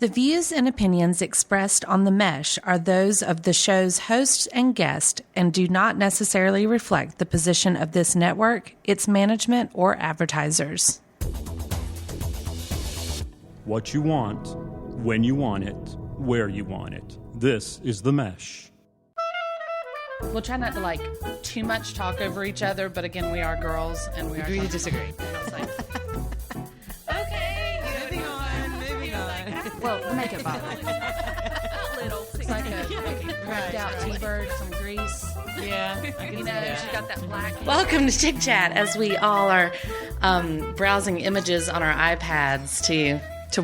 The views and opinions expressed on The Mesh are those of the show's hosts and guests and do not necessarily reflect the position of this network, its management, or advertisers. What you want, when you want it, where you want it. This is The Mesh. We'll try not to too much talk over each other, but again, we are girls and we agree to disagree. Well, the makeup bottle. A little. It's like a cracked out T-bird, some grease. Yeah. She's got that black. Welcome to ChickChat as we all are browsing images on our iPads to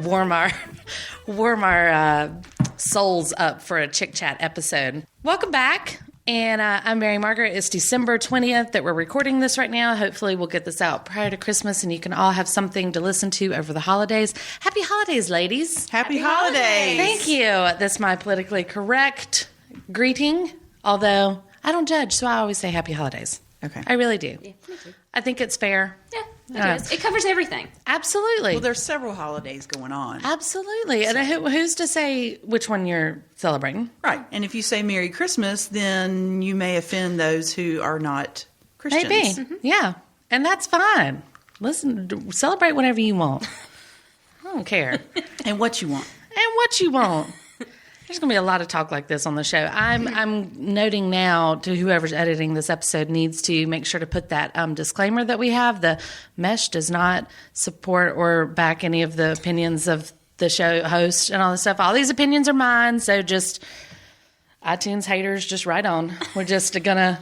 warm our souls up for a ChickChat episode. Welcome back. And I'm Mary Margaret. It's December 20th that we're recording this right now. Hopefully we'll get this out prior to Christmas and you can all have something to listen to over the holidays. Happy holidays, ladies. Happy holidays. Thank you. That's my politically correct greeting, although I don't judge, so I always say happy holidays. Okay. I really do. Yeah, me too. I think it's fair. Yeah, it is. It covers everything. Absolutely. Well, there's several holidays going on. Absolutely. And who's to say which one you're celebrating? Right. And if you say Merry Christmas, then you may offend those who are not Christians. Maybe. Mm-hmm. Yeah. And that's fine. Listen, celebrate whatever you want. I don't care. And what you want. And what you want. There's going to be a lot of talk like this on the show. I'm noting now to whoever's editing this episode needs to make sure to put that disclaimer that we have. The Mesh does not support or back any of the opinions of the show host and all this stuff. All these opinions are mine, so just iTunes haters, just right on. We're just gonna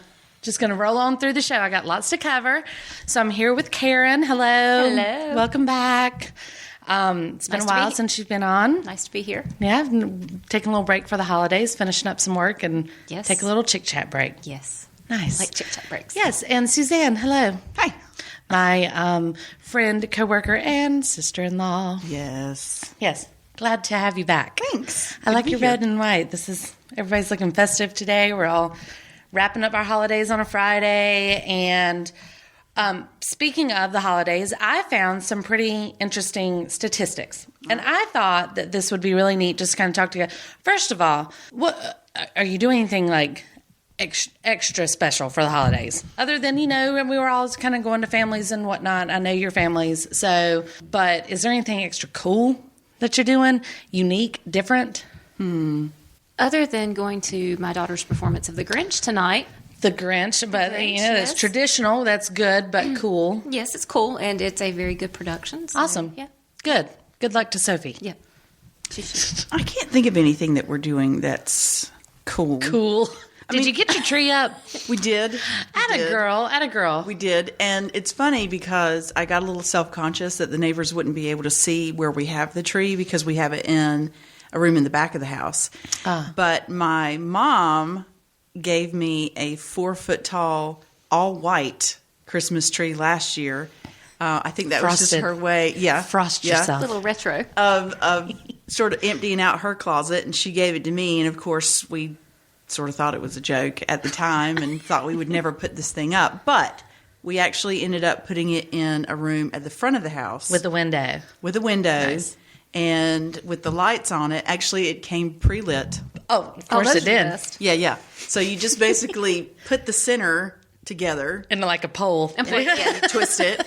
roll on through the show. I got lots to cover, so I'm here with Karen. Hello, welcome back. It's been a while since you've been on. Nice to be here. Yeah, taking a little break for the holidays, finishing up some work, and take a little ChickChat break. Yes. Nice. I like ChickChat breaks. Yes, and Suzanne, hello. Hi. My friend, coworker, and sister-in-law. Yes. Yes. Glad to have you back. Thanks. I like your red and white. Everybody's looking festive today. We're all wrapping up our holidays on a Friday, and speaking of the holidays, I found some pretty interesting statistics. And I thought that this would be really neat just to kind of talk to you. First of all, what are you doing anything like extra special for the holidays? Other than, and we were all kind of going to families and whatnot. I know your families. But is there anything extra cool that you're doing? Unique, different? Other than going to my daughter's performance of The Grinch tonight. The Grinch, but yes. It's traditional. That's good, but cool. Yes, it's cool, and it's a very good production. So, awesome. Yeah. Good. Good luck to Sophie. Yeah. I can't think of anything that we're doing that's cool. Cool. Did you get your tree up? We did. Atta girl. We did. And it's funny because I got a little self-conscious that the neighbors wouldn't be able to see where we have the tree because we have it in a room in the back of the house. But my mom gave me a 4-foot-tall, all-white Christmas tree last year. I think that was just her way. Yeah. Frost yourself. A little retro. Of sort of emptying out her closet, and she gave it to me. And, of course, we sort of thought it was a joke at the time and thought we would never put this thing up. But we actually ended up putting it in a room at the front of the house. With a window. With a window. Nice. And with the lights on it. Actually, it came pre-lit. Oh, of course it did. Yeah. So you just basically put the center together. And like a pole. And twist it.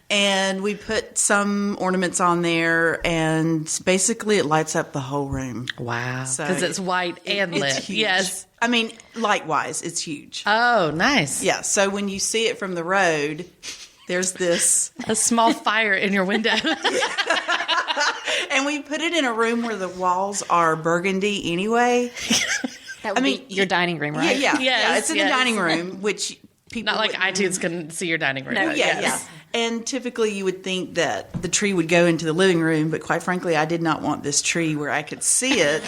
And we put some ornaments on there, and basically it lights up the whole room. Wow. Because it's white and lit. It's huge. Yes. I mean, light-wise, it's huge. Oh, nice. Yeah, so when you see it from the road, there's this... a small fire in your window. And we put it in a room where the walls are burgundy anyway. That would be your dining room, right? Yeah. Yes, It's in the dining room, which people not like iTunes can see your dining room. No, Yeah. And typically you would think that the tree would go into the living room, but quite frankly, I did not want this tree where I could see it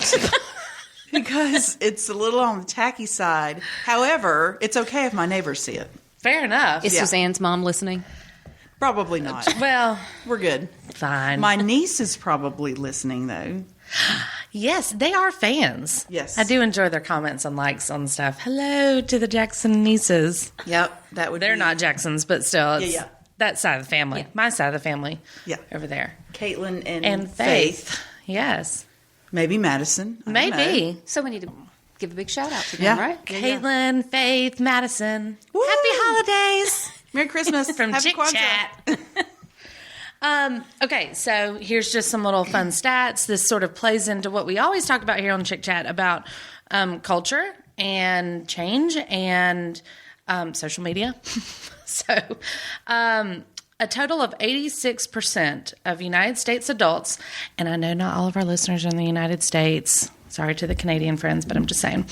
because it's a little on the tacky side. However, it's okay if my neighbors see it. Fair enough. Is Suzanne's mom listening? Probably not. Well, we're good. Fine. My niece is probably listening, though. Yes, they are fans. Yes. I do enjoy their comments and likes on stuff. Hello to the Jackson nieces. Yep, that would They're not Jacksons, but still, it's that side of the family. Yeah. My side of the family. Yeah. Over there. Caitlin and And Faith. Yes. Maybe Madison. I don't know. Maybe. So we need to give a big shout out to them, Yeah. right? Yeah, yeah. Caitlin, Faith, Madison. Woo! Happy holidays. Merry Christmas. From Happy ChickChat. Okay, so here's just some little fun stats. This sort of plays into what we always talk about here on ChickChat about culture and change and social media. So a total of 86% of United States adults, and I know not all of our listeners are in the United States. Sorry to the Canadian friends, but I'm just saying.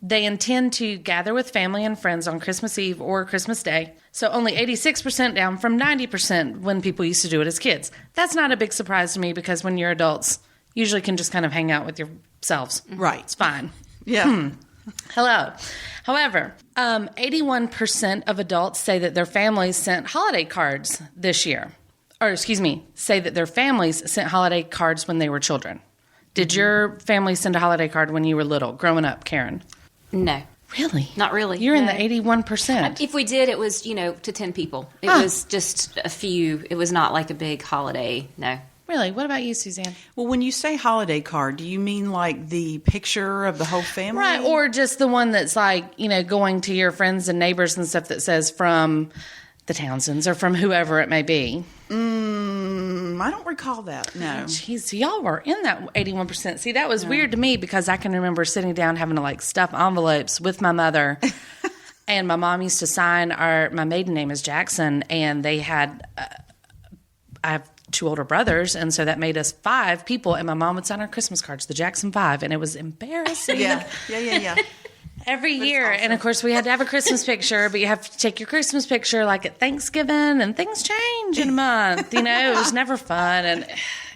They intend to gather with family and friends on Christmas Eve or Christmas Day. So only 86% down from 90% when people used to do it as kids. That's not a big surprise to me because when you're adults, you usually can just kind of hang out with yourselves. Right. It's fine. Yeah. Hello. However, 81% of adults say that their families sent holiday cards this year. Or, excuse me, say that their families sent holiday cards when they were children. Did your family send a holiday card when you were little, growing up, Karen? No. Really? Not really. You're in No. the 81%. If we did, it was, to 10 people. It was just a few. It was not like a big holiday. No. Really? What about you, Suzanne? Well, when you say holiday card, do you mean like the picture of the whole family? Right, or just the one that's like, going to your friends and neighbors and stuff that says from the Townsends or from whoever it may be. I don't recall that. No. Jeez, y'all were in that 81%. See, that was weird to me because I can remember sitting down having to stuff envelopes with my mother. And my mom used to sign my maiden name is Jackson, and they had, I have 2 older brothers, and so that made us 5 people, and my mom would sign our Christmas cards, the Jackson 5, and it was embarrassing. Yeah. Every year. awesome. And of course, we had to have a Christmas picture, but you have to take your Christmas picture like at Thanksgiving, and things change in a month. It was never fun. And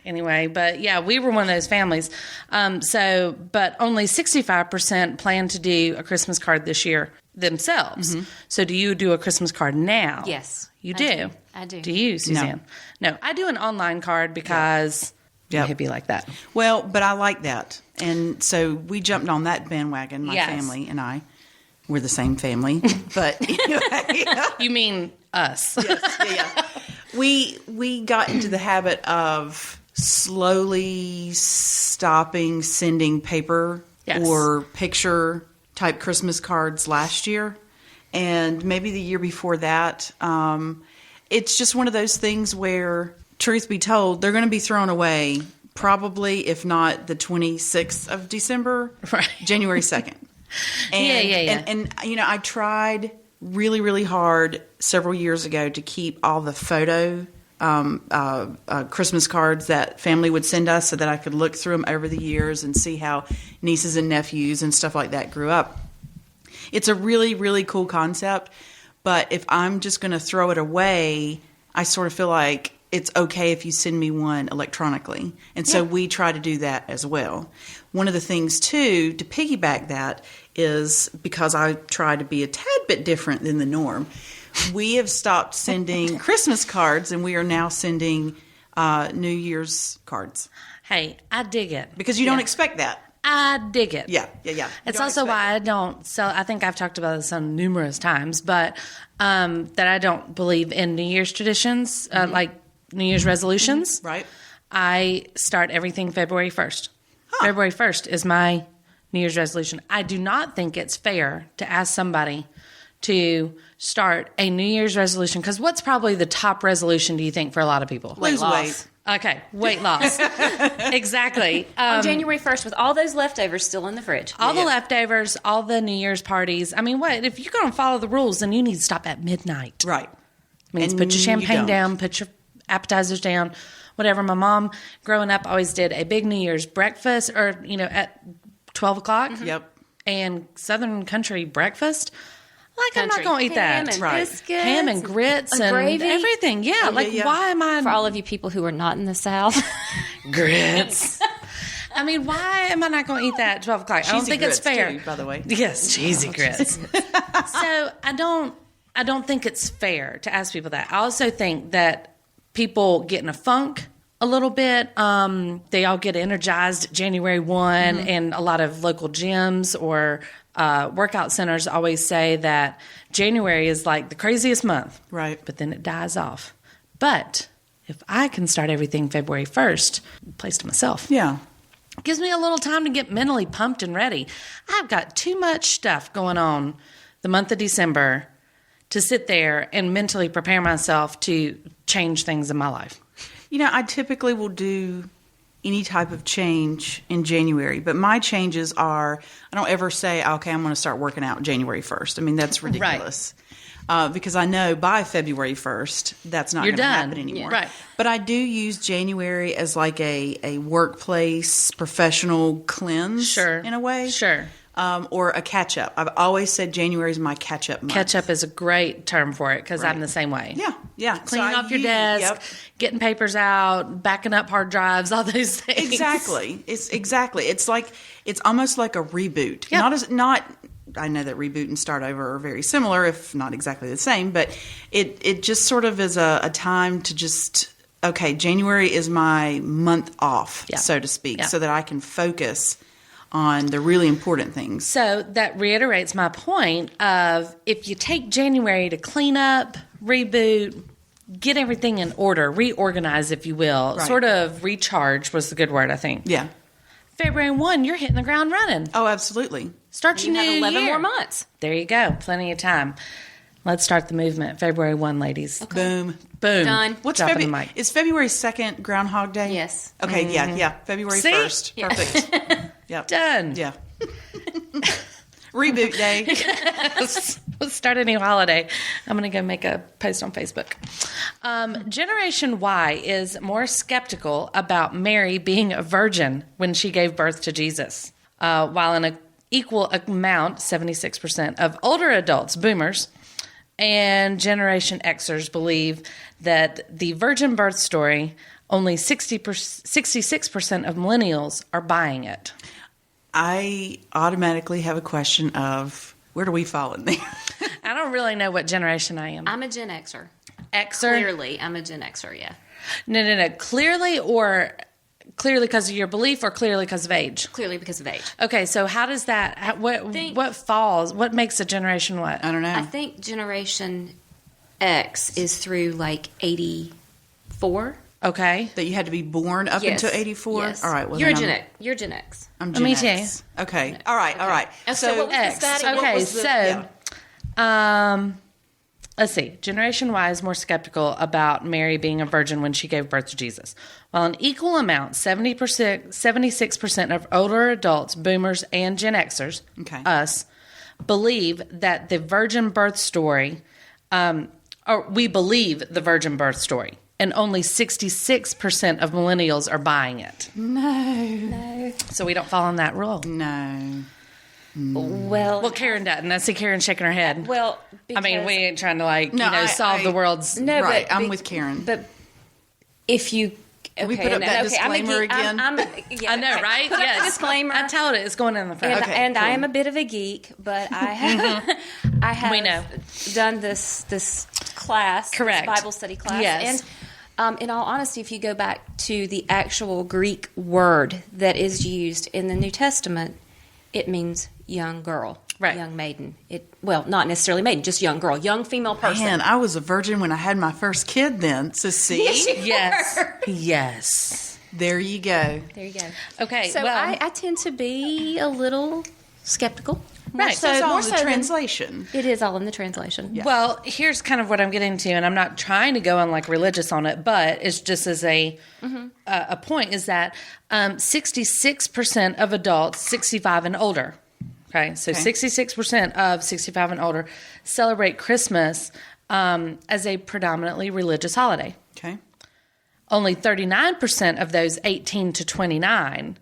anyway, but yeah, we were one of those families. But only 65% plan to do a Christmas card this year themselves. Mm-hmm. So do you do a Christmas card now? Yes. You I do? I do. Do you, Suzanne? No, I do an online card because I'm hippie like that. Well, but I like that. And so we jumped on that bandwagon, my Yes. family and I. We're the same family. But anyway. You mean us. Yeah. We got into the habit of slowly stopping sending paper Yes. or picture type Christmas cards last year. And maybe the year before that. It's just one of those things where, truth be told, they're going to be thrown away probably, if not the 26th of December, Right. January 2nd. Yeah. And I tried really, really hard several years ago to keep all the photo Christmas cards that family would send us so that I could look through them over the years and see how nieces and nephews and stuff like that grew up. It's a really, really cool concept, but if I'm just going to throw it away, I sort of feel like it's okay if you send me one electronically. And so we try to do that as well. One of the things, too, to piggyback that is because I try to be a tad bit different than the norm, we have stopped sending Christmas cards and we are now sending New Year's cards. Hey, I dig it. Because you don't expect that. I dig it. Yeah. It's also why I don't sell. I think I've talked about this on numerous times, but that I don't believe in New Year's traditions, like New Year's resolutions. Right. I start everything February 1st. February 1st is my New Year's resolution. I do not think it's fair to ask somebody to start a New Year's resolution, because what's probably the top resolution, do you think, for a lot of people? Lose weight. Okay, weight loss. Exactly. On January 1st, with all those leftovers still in the fridge. All the leftovers, all the New Year's parties. I mean, what? If you're going to follow the rules, then you need to stop at midnight. Right. Means And put your you champagne don't. down, put your appetizers down, whatever. My mom, growing up, always did a big New Year's breakfast, or, at 12 o'clock. Yep. And Southern country breakfast. Like, I'm not Country. going to eat Ham that. and Right. biscuits, Ham and grits and gravy. everything. Yeah. Why am I... For all of you people who are not in the South. grits. I mean, why am I not going to eat that at 12 o'clock? I don't Cheesy think it's grits, fair. too, by the way. Yes, cheesy grits. So I don't think it's fair to ask people that. I also think that people get in a funk a little bit. They all get energized January 1, and a lot of local gyms or workout centers always say that January is like the craziest month. Right. But then it dies off. But if I can start everything February 1st, place to myself. Yeah. Gives me a little time to get mentally pumped and ready. I've got too much stuff going on the month of December to sit there and mentally prepare myself to change things in my life. You know, I typically will do any type of change in January, but my changes are, I don't ever say, okay, I'm going to start working out January 1st. I mean, that's ridiculous. Because I know by February 1st, that's not going to happen anymore. Yeah. Right. But I do use January as like a workplace professional cleanse in a way. Sure. Or a catch-up. I've always said January is my catch-up month. Catch-up is a great term for it because I'm the same way. Yeah. Cleaning off your desk, getting papers out, backing up hard drives, all those things. Exactly. It's like, it's almost like a reboot. Yep. I know that reboot and start over are very similar, if not exactly the same, but it just sort of is a time to just, okay, January is my month off, so to speak, so that I can focus on the really important things. So that reiterates my point of if you take January to clean up, reboot, get everything in order, reorganize, if you will, sort of recharge was the good word, I think. Yeah. February 1, you're hitting the ground running. Oh, absolutely. Start your new year. You have 11 more months. There you go. Plenty of time. Let's start the movement. February 1, ladies. Okay. Boom. Done. What's February? Is February 2nd Groundhog Day? Yes. Okay, yeah. February 1st. Yeah. Perfect. Yep. Done. Yeah. Reboot day. Let's start a new holiday. I'm going to go make a post on Facebook. Generation Y is more skeptical about Mary being a virgin when she gave birth to Jesus, while an equal amount, 76% of older adults, boomers, and Generation Xers believe that the virgin birth story, only 66% of millennials are buying it. I automatically have a question of where do we fall in there? I don't really know what generation I am. I'm a Gen Xer. Xer? Clearly, I'm a Gen Xer, yeah. No. Clearly because of your belief or clearly because of age? Clearly because of age. Okay, so how does that, what makes a generation what? I don't know. I think Generation X is through like 84. Okay. That you had to be born up until 84? Yes. All right. Well, You're Gen X. I'm Gen X. Okay. All right. And so what was X. the study? Let's see. Generation Y is more skeptical about Mary being a virgin when she gave birth to Jesus. While an equal amount, 76% of older adults, boomers, and Gen Xers, us, believe that the virgin birth story, or we believe the virgin birth story. And only 66% of millennials are buying it. No. So we don't fall in that rule. No. Well, Karen doesn't. I see Karen shaking her head. Well, I mean, we ain't trying to solve the world's... No, right, I'm with Karen. But if you... Can we put up that disclaimer again? I know, right? Put up the disclaimer. I told it. It's going in the front. And, cool. I am a bit of a geek, but I have we know. Done this class, correct, this Bible study class. Yes. And in all honesty, if you go back to the actual Greek word that is used in the New Testament, it means young girl, right? Young maiden. Not necessarily maiden, just young girl, young female person. Man, I was a virgin when I had my first kid. Then, so see, yes. There you go. Okay, so I tend to be a little skeptical. Right. So it's all in the translation. It is all in the translation. Yeah. Well, here's kind of what I'm getting to, and I'm not trying to go on like religious on it, but it's just as a point is that 66% of adults 65 and older. Okay, so 66% of 65 and older celebrate Christmas as a predominantly religious holiday. Okay. Only 39% of those 18 to 29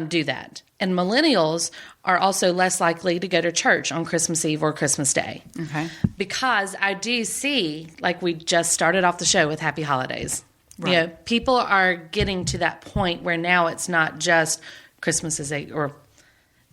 do that. And millennials are also less likely to go to church on Christmas Eve or Christmas Day. Okay. Because I do see, like we just started off the show with Happy Holidays. Right. You know, people are getting to that point where now it's not just Christmas or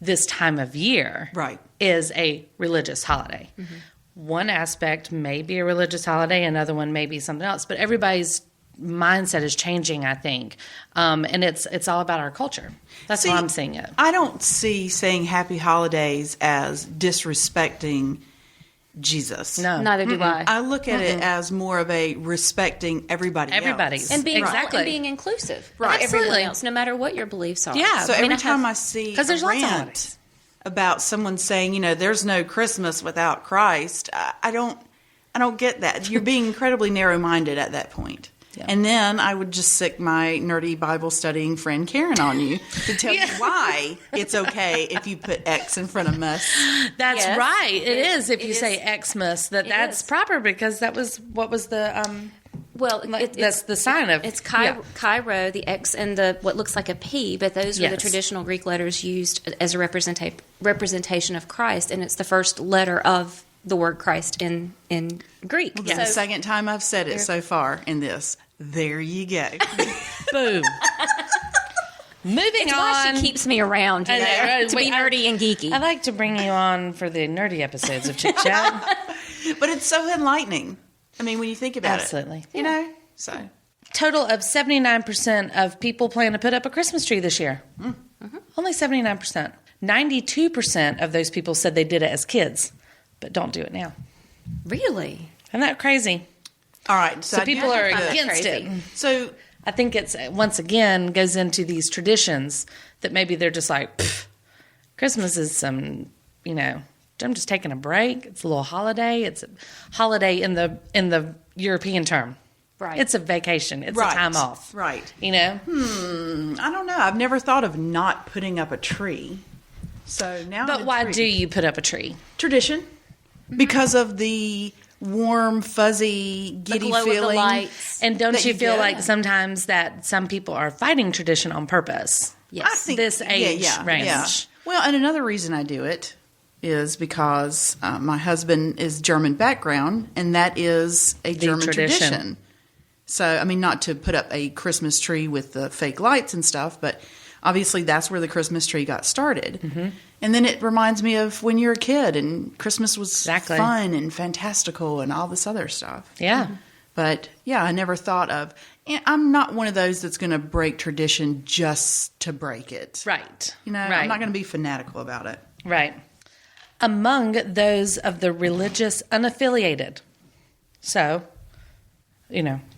this time of year is a religious holiday. Mm-hmm. One aspect may be a religious holiday, another one may be something else, but everybody's mindset is changing, I think, and it's all about our culture. That's how I'm seeing it. I don't see saying Happy Holidays as disrespecting Jesus. No. Neither do I. I look at it as more of a respecting Everybody's. else. And being Exactly. and being inclusive, Right. of everyone Absolutely. else, no matter what your beliefs are. Yeah. So I mean, every time I see 'cause there's a lots of rant holidays. about someone saying, there's no Christmas without Christ, I don't get that. You're being incredibly narrow-minded at that point. Yeah. And then I would just sick my nerdy Bible studying friend Karen on you to tell you why it's okay if you put X in front of must. That's Yes. right. It is if it you is. say Xmas, that's is. proper because that was what was the Well, that's the sign of it's yeah. Cairo, the X, and the what looks like a P, but those were the Yes. traditional Greek letters used as a representation of Christ, and it's the first letter of the word Christ in Greek. This is the second time I've said it so far in this. There you go. Boom. Moving It's on. why she keeps me around, I know, right? to be Wait, nerdy and geeky. I like to bring you on for the nerdy episodes of ChickChat. But it's so enlightening. I mean, when you think about Absolutely. it. So. Total of 79% of people plan to put up a Christmas tree this year. Mm-hmm. Only 79%. 92% of those people said they did it as kids, but don't do it now. Really? Isn't that crazy? All right. So I do people are have to- against crazy. it. So I think it's, once again, goes into these traditions that maybe they're just like, Christmas is some, I'm just taking a break. It's a little holiday. It's a holiday in the European term. Right. It's a vacation. It's Right. a time off. Right. You know? I don't know. I've never thought of not putting up a tree. So now, But why do you put up a tree? tradition? Because of the warm, fuzzy, giddy glow of the feeling. lights. And don't that you you feel get. like sometimes that some people are fighting tradition on purpose? Yes. I think This age range. Yeah. Well, and another reason I do it is because my husband is German background, and that is a German tradition. tradition. So, I mean, not to put up a Christmas tree with the fake lights and stuff, but obviously that's where the Christmas tree got started. Mm-hmm. And then it reminds me of when you're a kid and Christmas was Exactly. fun and fantastical and all this other stuff. Yeah. But yeah, I never thought of. And I'm not one of those that's going to break tradition just to break it. Right. Right. I'm not going to be fanatical about it. Right. Among those of the religious unaffiliated. So,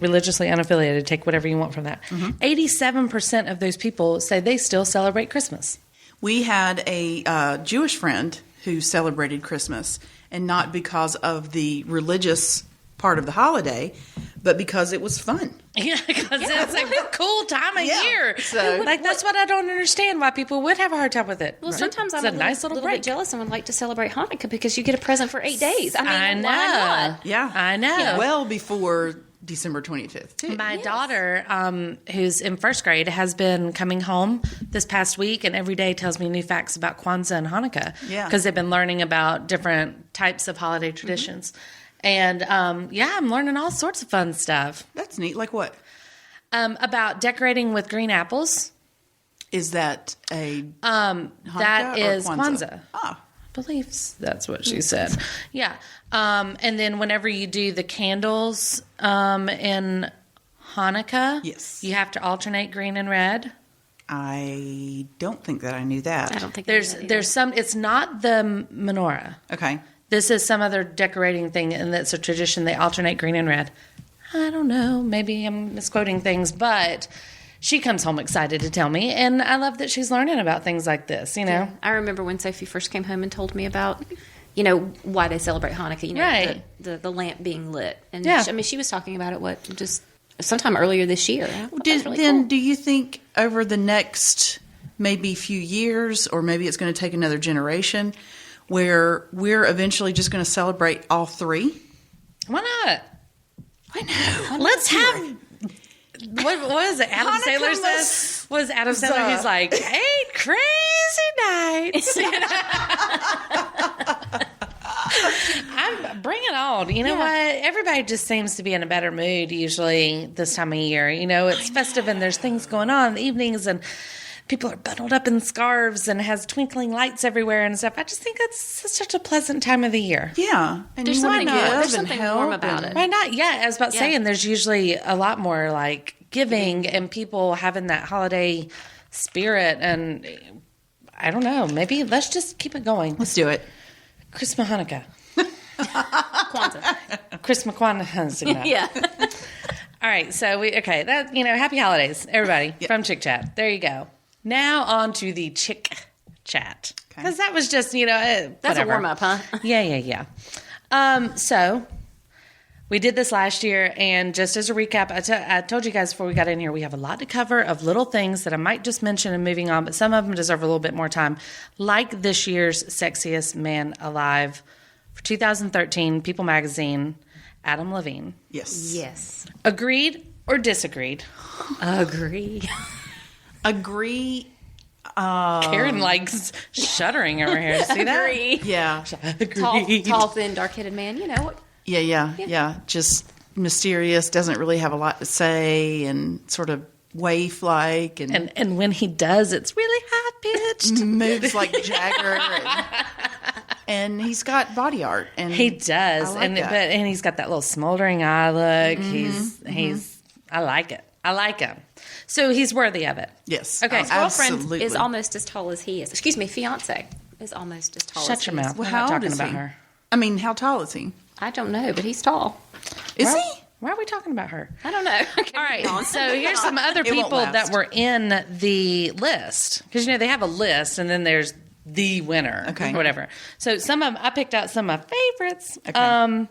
religiously unaffiliated, take whatever you want from that. 87% of those people say they still celebrate Christmas. We had a Jewish friend who celebrated Christmas, and not because of the religious part of the holiday, but because it was fun. Yeah, because it's a cool time of Yeah. year. So- that's what I don't understand, why people would have a hard time with it. Well, sometimes it's I'm a nice little break. bit jealous and would like to celebrate Hanukkah because you get a present for 8 days. I mean, I know. why not? Yeah. I know. Well before December 25th, too. My daughter, who's in first grade, has been coming home this past week and every day tells me new facts about Kwanzaa and Hanukkah. Yeah. Because they've been learning about different types of holiday traditions. And, I'm learning all sorts of fun stuff. That's neat. Like what? About decorating with green apples. Is that a That Hanukkah or is Kwanzaa. Ah, Beliefs. That's what she said. Yeah. And then whenever you do the candles in Hanukkah, Yes. you have to alternate green and red. I don't think that I knew that. I don't think I knew that either. There's some. It's not the menorah. Okay. This is some other decorating thing, and that's a tradition. They alternate green and red. I don't know. Maybe I'm misquoting things, but she comes home excited to tell me, and I love that she's learning about things like this. I remember when Sophie first came home and told me about, why they celebrate Hanukkah. Right. The lamp being lit, and Yeah. she was talking about it. Just sometime earlier this year. I thought that was really cool. Do you think over the next maybe few years, or maybe it's going to take another generation, where we're eventually just going to celebrate all three? Why not? I know. Let's have. What was it? Adam Hanukkah Sandler says. Was Adam Sandler? He's like 8 crazy nights. Bring it on. You know what? Everybody just seems to be in a better mood usually this time of year. It's festive and there's things going on in the evenings and people are bundled up in scarves and has twinkling lights everywhere and stuff. I just think that's such a pleasant time of the year. Yeah. And There's you wanna something give good. There's and something help warm about and- it. Why not? Yeah, I was about Yeah. saying there's usually a lot more like giving and people having that holiday spirit. And I don't know, maybe let's just keep it going. Let's do it. Christmas, Hanukkah. Kwanzaa. Christmas Kwanzaa. Yeah. All right, so happy holidays, everybody, from ChickChat. There you go. Now on to the ChickChat. Because that was just, That's a warm-up, huh? Yeah. So we did this last year, and just as a recap, I told you guys before we got in here, we have a lot to cover of little things that I might just mention and moving on, but some of them deserve a little bit more time, like this year's Sexiest Man Alive for 2013, People Magazine, Adam Levine. Yes. Agreed or disagreed? Agree. Karen likes shuddering over here. See that? Agree. Yeah. Tall, thin, dark-headed man. You know what? Yeah. Just mysterious, doesn't really have a lot to say, and sort of waif-like. And when he does, it's really high-pitched. Moves like Jagger. And he's got body art. And he does. And he's got that little smoldering eye look. I like it. I like him. So he's worthy of it. Yes. Okay. His girlfriend Absolutely. is almost as tall as he is. Excuse me, fiance is almost as tall as he is. Shut your mouth. Well, We're how not old talking is about he? her. I mean, how tall is he? I don't know, but he's tall. Is he? Why are we talking about her? I don't know. Okay, All right, so here's some other It won't people that last. were in the list. Because, they have a list, and then there's the winner, Okay. or whatever. So some of them, I picked out some of my favorites. Okay.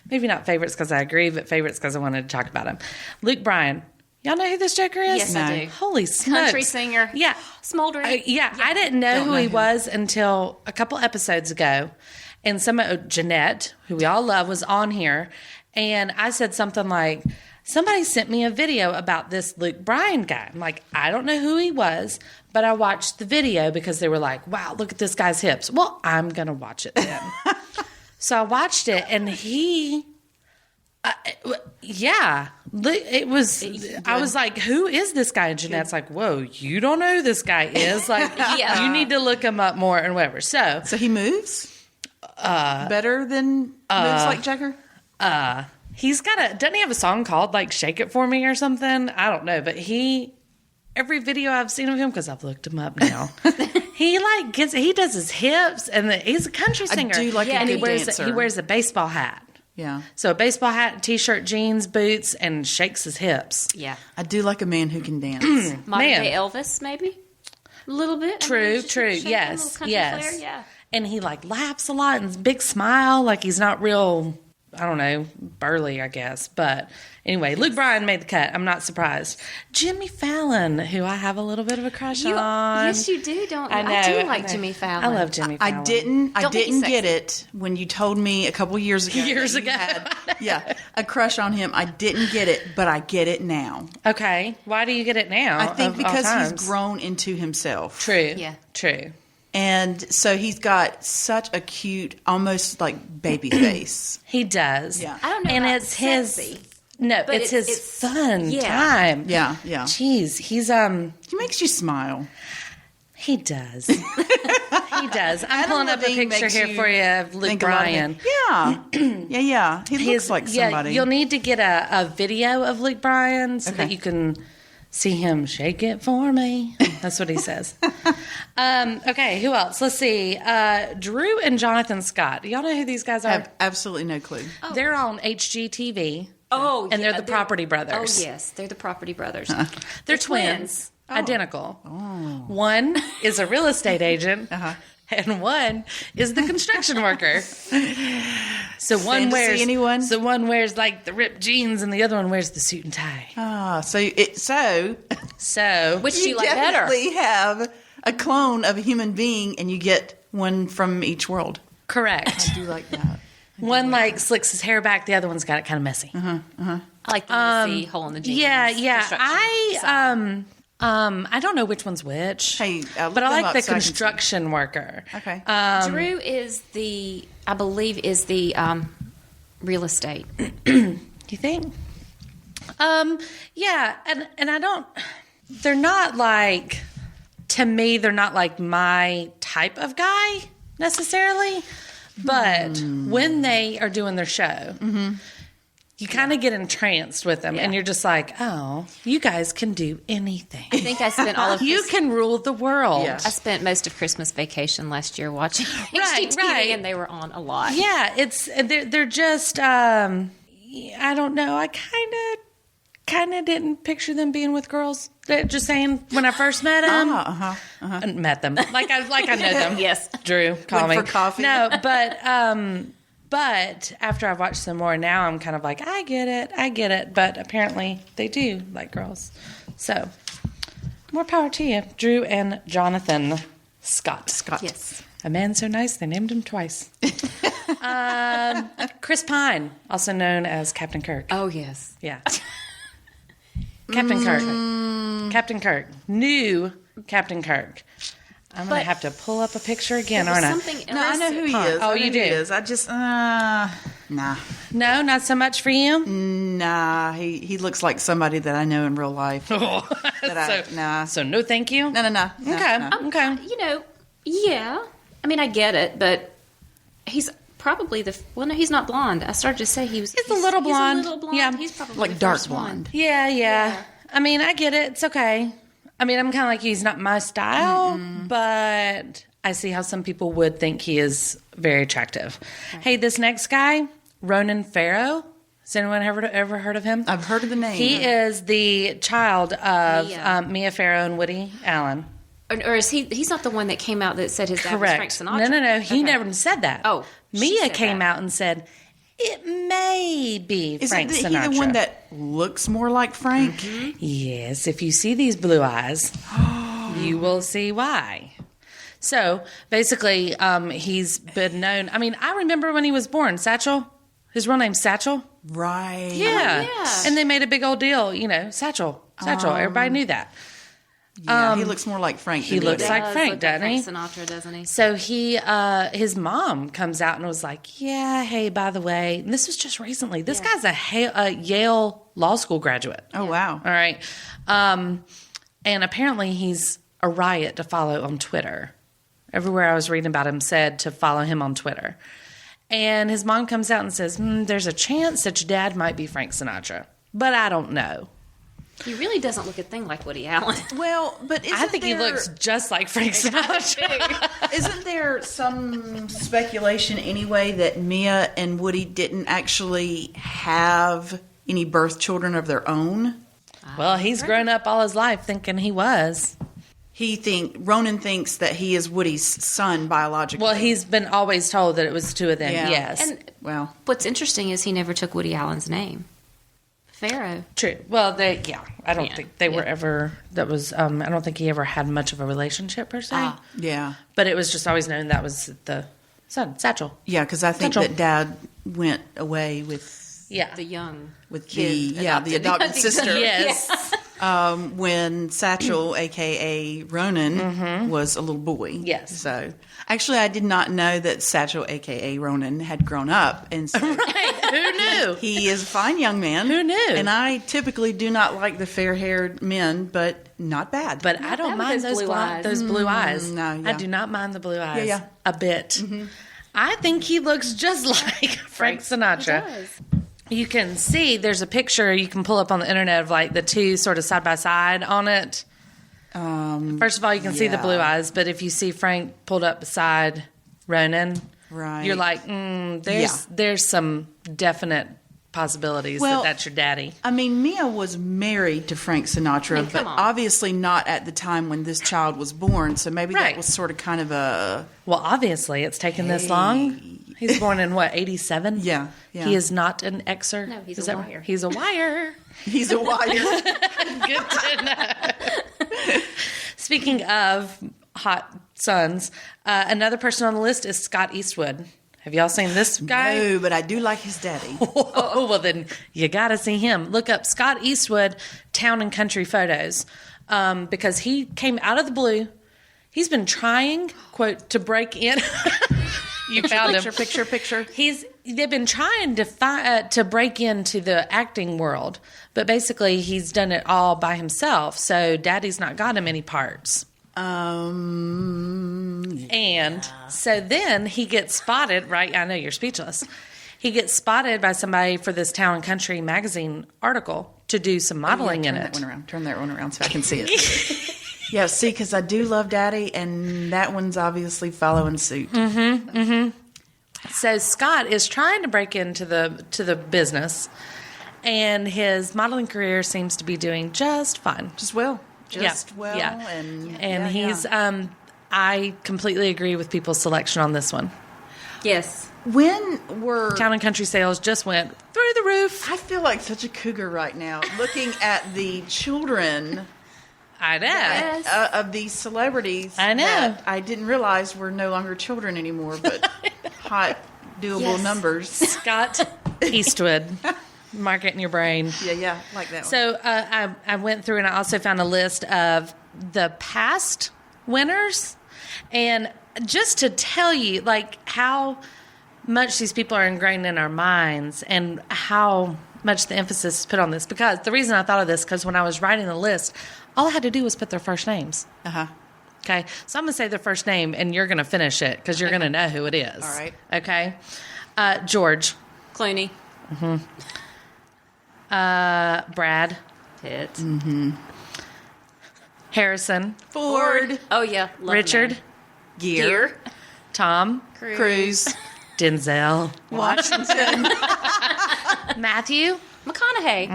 Maybe not favorites because I agree, but favorites because I wanted to talk about him. Luke Bryan. Y'all know who this joker is? Yes, I do. Holy smokes. Country singer. Yeah. Smoldering. I didn't know Don't who know he him. was until a couple episodes ago. And Jeanette, who we all love, was on here. And I said something like, somebody sent me a video about this Luke Bryan guy. I'm like, I don't know who he was, but I watched the video because they were like, wow, look at this guy's hips. Well, I'm going to watch it then. So I watched it, and it was. I was like, "Who is this guy?" And Jeanette's like, "Whoa, you don't know who this guy is? Like, you need to look him up more and whatever." So he moves better than moves like Jagger? he's got doesn't he have a song called like "Shake It For Me" or something? I don't know, but every video I've seen of him, because I've looked him up now, he does his hips, and he's a country singer. I do like a good dancer. He wears a baseball hat. Yeah. So a baseball hat, t-shirt, jeans, boots, and shakes his hips. Yeah. I do like a man who can dance. Modern Man. day Elvis, maybe? A little bit. True. Shaking a Yes. little country Yes. flair, yeah. And he laughs a lot and big smile, like he's not real, I don't know, burly, I guess. But anyway, Luke Bryan made the cut. I'm not surprised. Jimmy Fallon, who I have a little bit of a crush on. Yes, you do, don't you? I know. I do like Jimmy Fallon. I love Jimmy Fallon. I didn't Don't think he's get it when you told me a couple years ago. Years that you ago. had, a crush on him. I didn't get it, but I get it now. Okay. Why do you get it now? I think of all because he's times? grown into himself. True. Yeah. True. And so he's got such a cute, almost like baby face. He does. Yeah. I don't know And about it's his. sexy, No, but it's his it's fun yeah. time. Yeah. Jeez, he's He makes you smile. he does. He does. I'm pulling up a Levine picture makes here you for you of Luke think a lot of Bryan. him. Yeah. He looks like somebody. Yeah, you'll need to get a video of Luke Bryan so that Okay. you can see him shake it for me. That's what he says. Okay, who else? Let's see. Drew and Jonathan Scott. Do y'all know who these guys I are? have absolutely no clue. They're on HGTV. Oh, And yeah, they're the Property Brothers. Oh, yes, they're the Property Brothers. They're twins. Identical. One is a real estate agent. And one is the construction worker. So one Fantasy, wears anyone? So one wears like the ripped jeans, and the other one wears the suit and tie. So Which do you you like better? definitely have a clone of a human being, and you get one from each world. correct. I do like that. One slicks his hair back. The other one's got it kind of messy. I like the messy hole in the jeans. Yeah. construction. I don't know which one's which. Hey, look but I them like up the so I can see. construction worker. Okay. Drew is I believe, is the real estate. You think? Yeah, and I don't. They're not like, to me, they're not like my type of guy necessarily. But when they are doing their show, You kind of get entranced with them, and you're just like, oh, you guys can do anything. I think I spent all of You can rule the world. Yeah. I spent most of Christmas vacation last year watching Right, HGTV, right. and they were on a lot. Yeah, they're just I don't know. I kind of didn't picture them being with girls. Just saying, when I first met them, met them like I know them. Yes. Drew, call Went me for coffee. No, but after I've watched some more, now I'm kind of like, I get it. But apparently they do like girls. So more power to you, Drew and Jonathan Scott. Yes. A man so nice they named him twice. Chris Pine, also known as Captain Kirk. Oh, yes. Yeah. Captain Kirk. Captain Kirk. New Captain Kirk. I'm going to have to pull up a picture again, aren't I? Something else. No, I know who he is. Oh, I know you who do? He is. I just, nah. No, not so much for you? Nah, he looks like somebody that I know in real life. Nah. So no thank you? No. Okay, No. okay. Yeah. I mean, I get it, but he's probably no, he's not blonde. I started to say he's a little blonde. He's a little blonde. Yeah. He's probably Like the dark first one. blonde. Yeah. I mean, I get it. It's okay. I mean, I'm kind of like, he's not my style, but I see how some people would think he is very attractive. Okay. Hey, this next guy, Ronan Farrow. Has anyone ever heard of him? I've heard of the name. He is the child of Mia Farrow and Woody Allen. Or is he's not the one that came out that said his dad was Frank Correct. Sinatra? No. He Okay. never said that. Oh, she Mia said came that. out and said, it may be Frank Isn't Sinatra. he the one that looks more like Frank? Yes, if you see these blue eyes, you will see why. So basically, he's been known. I mean, I remember when he was born, Satchel. His real name's Satchel. Right. Yeah. yeah. And they made a big old deal, Satchel. Everybody knew that. Yeah, he looks more like Frank. He than looks Woody. like Does Frank, look doesn't he? Frank Sinatra, doesn't he? So his mom comes out and was like, yeah, hey, by the way, and this was just recently. This guy's a Yale Law School graduate. Oh, wow. All right. And apparently he's a riot to follow on Twitter. Everywhere I was reading about him said to follow him on Twitter. And his mom comes out and says, there's a chance that your dad might be Frank Sinatra, but I don't know. He really doesn't look a thing like Woody Allen. Well, but I think he looks just like Frank Sinatra. Isn't there some speculation anyway that Mia and Woody didn't actually have any birth children of their own? Well, he's grown up all his life thinking he was. Ronan thinks that he is Woody's son biologically. Well, he's been always told that it was two of them, Yeah. yes. And Well, what's interesting is he never took Woody Allen's name. Pharaoh. True. Well, I don't Yeah. think they were ever, I don't think he ever had much of a relationship per se. yeah. But it was just always known that was the son, Satchel. Yeah, because I think Satchel. that Dad went away with Yeah. The young the kid adopted sister. Yes. When Satchel, a.k.a. Ronan, was a little boy. Yes. So, actually, I did not know that Satchel, a.k.a. Ronan, had grown up. And so Right. Who knew? he is a fine young man. Who knew? And I typically do not like the fair-haired men, but not bad. But I don't bad mind with those those blue eyes. those blue eyes. no, I yeah. do not mind the blue eyes yeah. a bit. I think he looks just like Frank Sinatra. does. You can see there's a picture you can pull up on the internet of like the two sort of side by side on it. First of all, you can see the yeah. blue eyes, but if you see Frank pulled up beside Ronan, Right. you're like, there's some definite possibilities Well, that that's your daddy. I mean, Mia was married to Frank Sinatra, I mean, but come on. obviously not at the time when this child was born. So maybe Right. that was sort of kind of a... Well, obviously, it's taken this long. He's born in what, 87? Yeah. He is not an Xer. No, he's Is a that right? wire. He's a wire. He's a wire. Good to know. Speaking of hot sons, another person on the list is Scott Eastwood. Have y'all seen this guy? No, but I do like his daddy. Oh, well, then you got to see him. Look up Scott Eastwood town and country photos because he came out of the blue. He's been trying, quote, to break in. You found him. Picture. They've been trying to break into the acting world, but basically he's done it all by himself. So Daddy's not got him any parts. And so then he gets spotted, right? I know you're speechless. he gets spotted by somebody for this Town and Country magazine article to do some modeling in it. Turn that one around so I can see it. Yeah, see, because I do love Daddy, and that one's obviously following suit. So Scott is trying to break into the business, and his modeling career seems to be doing just fine. And he's I completely agree with people's selection on this one. Yes. When were Town and Country sales just went through the roof. I feel like such a cougar right now, looking at the children I know. of these celebrities. I know. That I didn't realize were no longer children anymore, but hot, doable numbers. Scott Eastwood. Mark it in your brain. Yeah, like that one. So I went through and I also found a list of the past winners. And just to tell you, like, how much these people are ingrained in our minds and how much the emphasis is put on this. Because the reason I thought of this, because when I was writing the list, all I had to do was put their first names. Uh-huh. Okay? So I'm going to say their first name, and you're going to finish it because you're going to know who it is. All right. Okay? George. Clooney. Mm-hmm. Brad. Pitt. Mm-hmm. Harrison. Ford. Oh, yeah. Love Richard. the man. Gear. Tom. Cruz. Denzel. Washington. Matthew. McConaughey.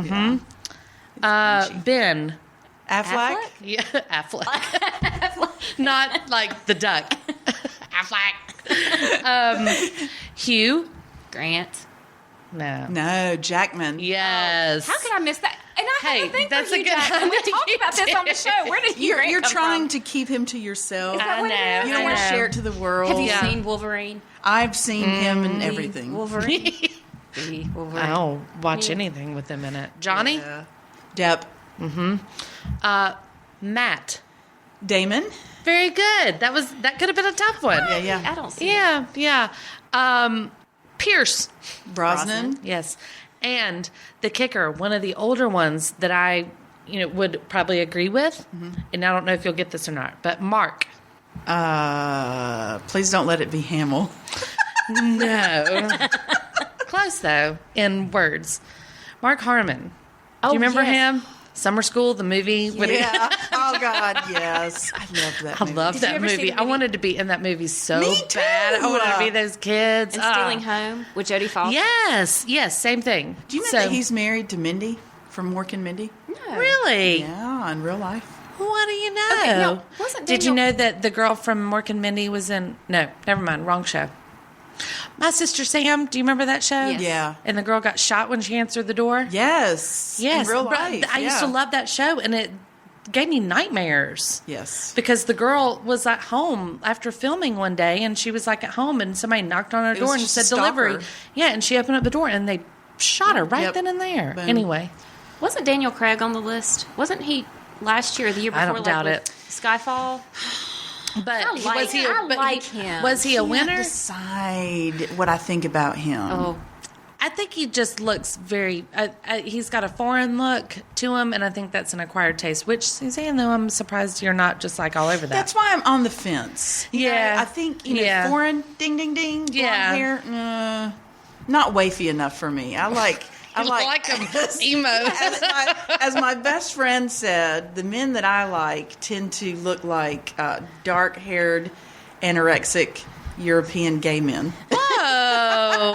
Mm-hmm. Ben. Affleck. Yeah, Affleck. Not like the duck. Affleck. Hugh. Grant. No, Jackman. Yes. How could I miss that? And I had a thing that's for a you, good Jack. And we talked about this on the show. Where did You're trying to keep him to yourself. I know. You don't want to share it to the world. Have you seen Wolverine? I've seen him in everything. Wolverine. I don't watch anything with him in it. Johnny. Yeah. Depp. Matt. Damon. Very good. That could have been a tough one. Yeah. I don't see Yeah. Pierce. Brosnan. Yes. And the kicker, one of the older ones that I would probably agree with, and I don't know if you'll get this or not, but Mark. Please don't let it be Hamill. No. Close, though, in words. Mark Harmon. Do you remember him? Summer School, the movie. Yeah. Oh, God, yes. I loved that movie. I love that ever see movie. the I movie? wanted to be in that movie so Me too. bad. I wanted to be those kids. And Stealing Home with Jodie Foster. Yes, same thing. Do you know that he's married to Mindy from Mork and Mindy? No. Really? Yeah, in real life. What do you know? Okay, no, wasn't Did you Daniel- know that the girl from Mork and Mindy was in... No, never mind. Wrong show. My Sister Sam. Do you remember that show? Yes. Yeah. And the girl got shot when she answered the door? Yes. Yes. In real Bro, life. I used to love that show, and it gave me nightmares. Yes. Because the girl was at home after filming one day, and she was like at home, and somebody knocked on her door and was just said a stalker. delivery. Yeah, and she opened up the door, and they shot her right Yep. then and there. Boom. Anyway. Wasn't Daniel Craig on the list? Wasn't he last year or the year before? I don't doubt with it. Skyfall? But I like him. I like him. Was he a Can't winner? decide what I think about him. Oh, I think he just looks very. He's got a foreign look to him, and I think that's an acquired taste. Which, Suzanne, though, I'm surprised you're not just like all over that. That's why I'm on the fence. Yeah. I think, Yeah. foreign, ding, ding, ding, blonde Yeah. hair, not wafy enough for me. I like him emo. as my best friend said, the men that I like tend to look like dark-haired, anorexic European gay men. Oh,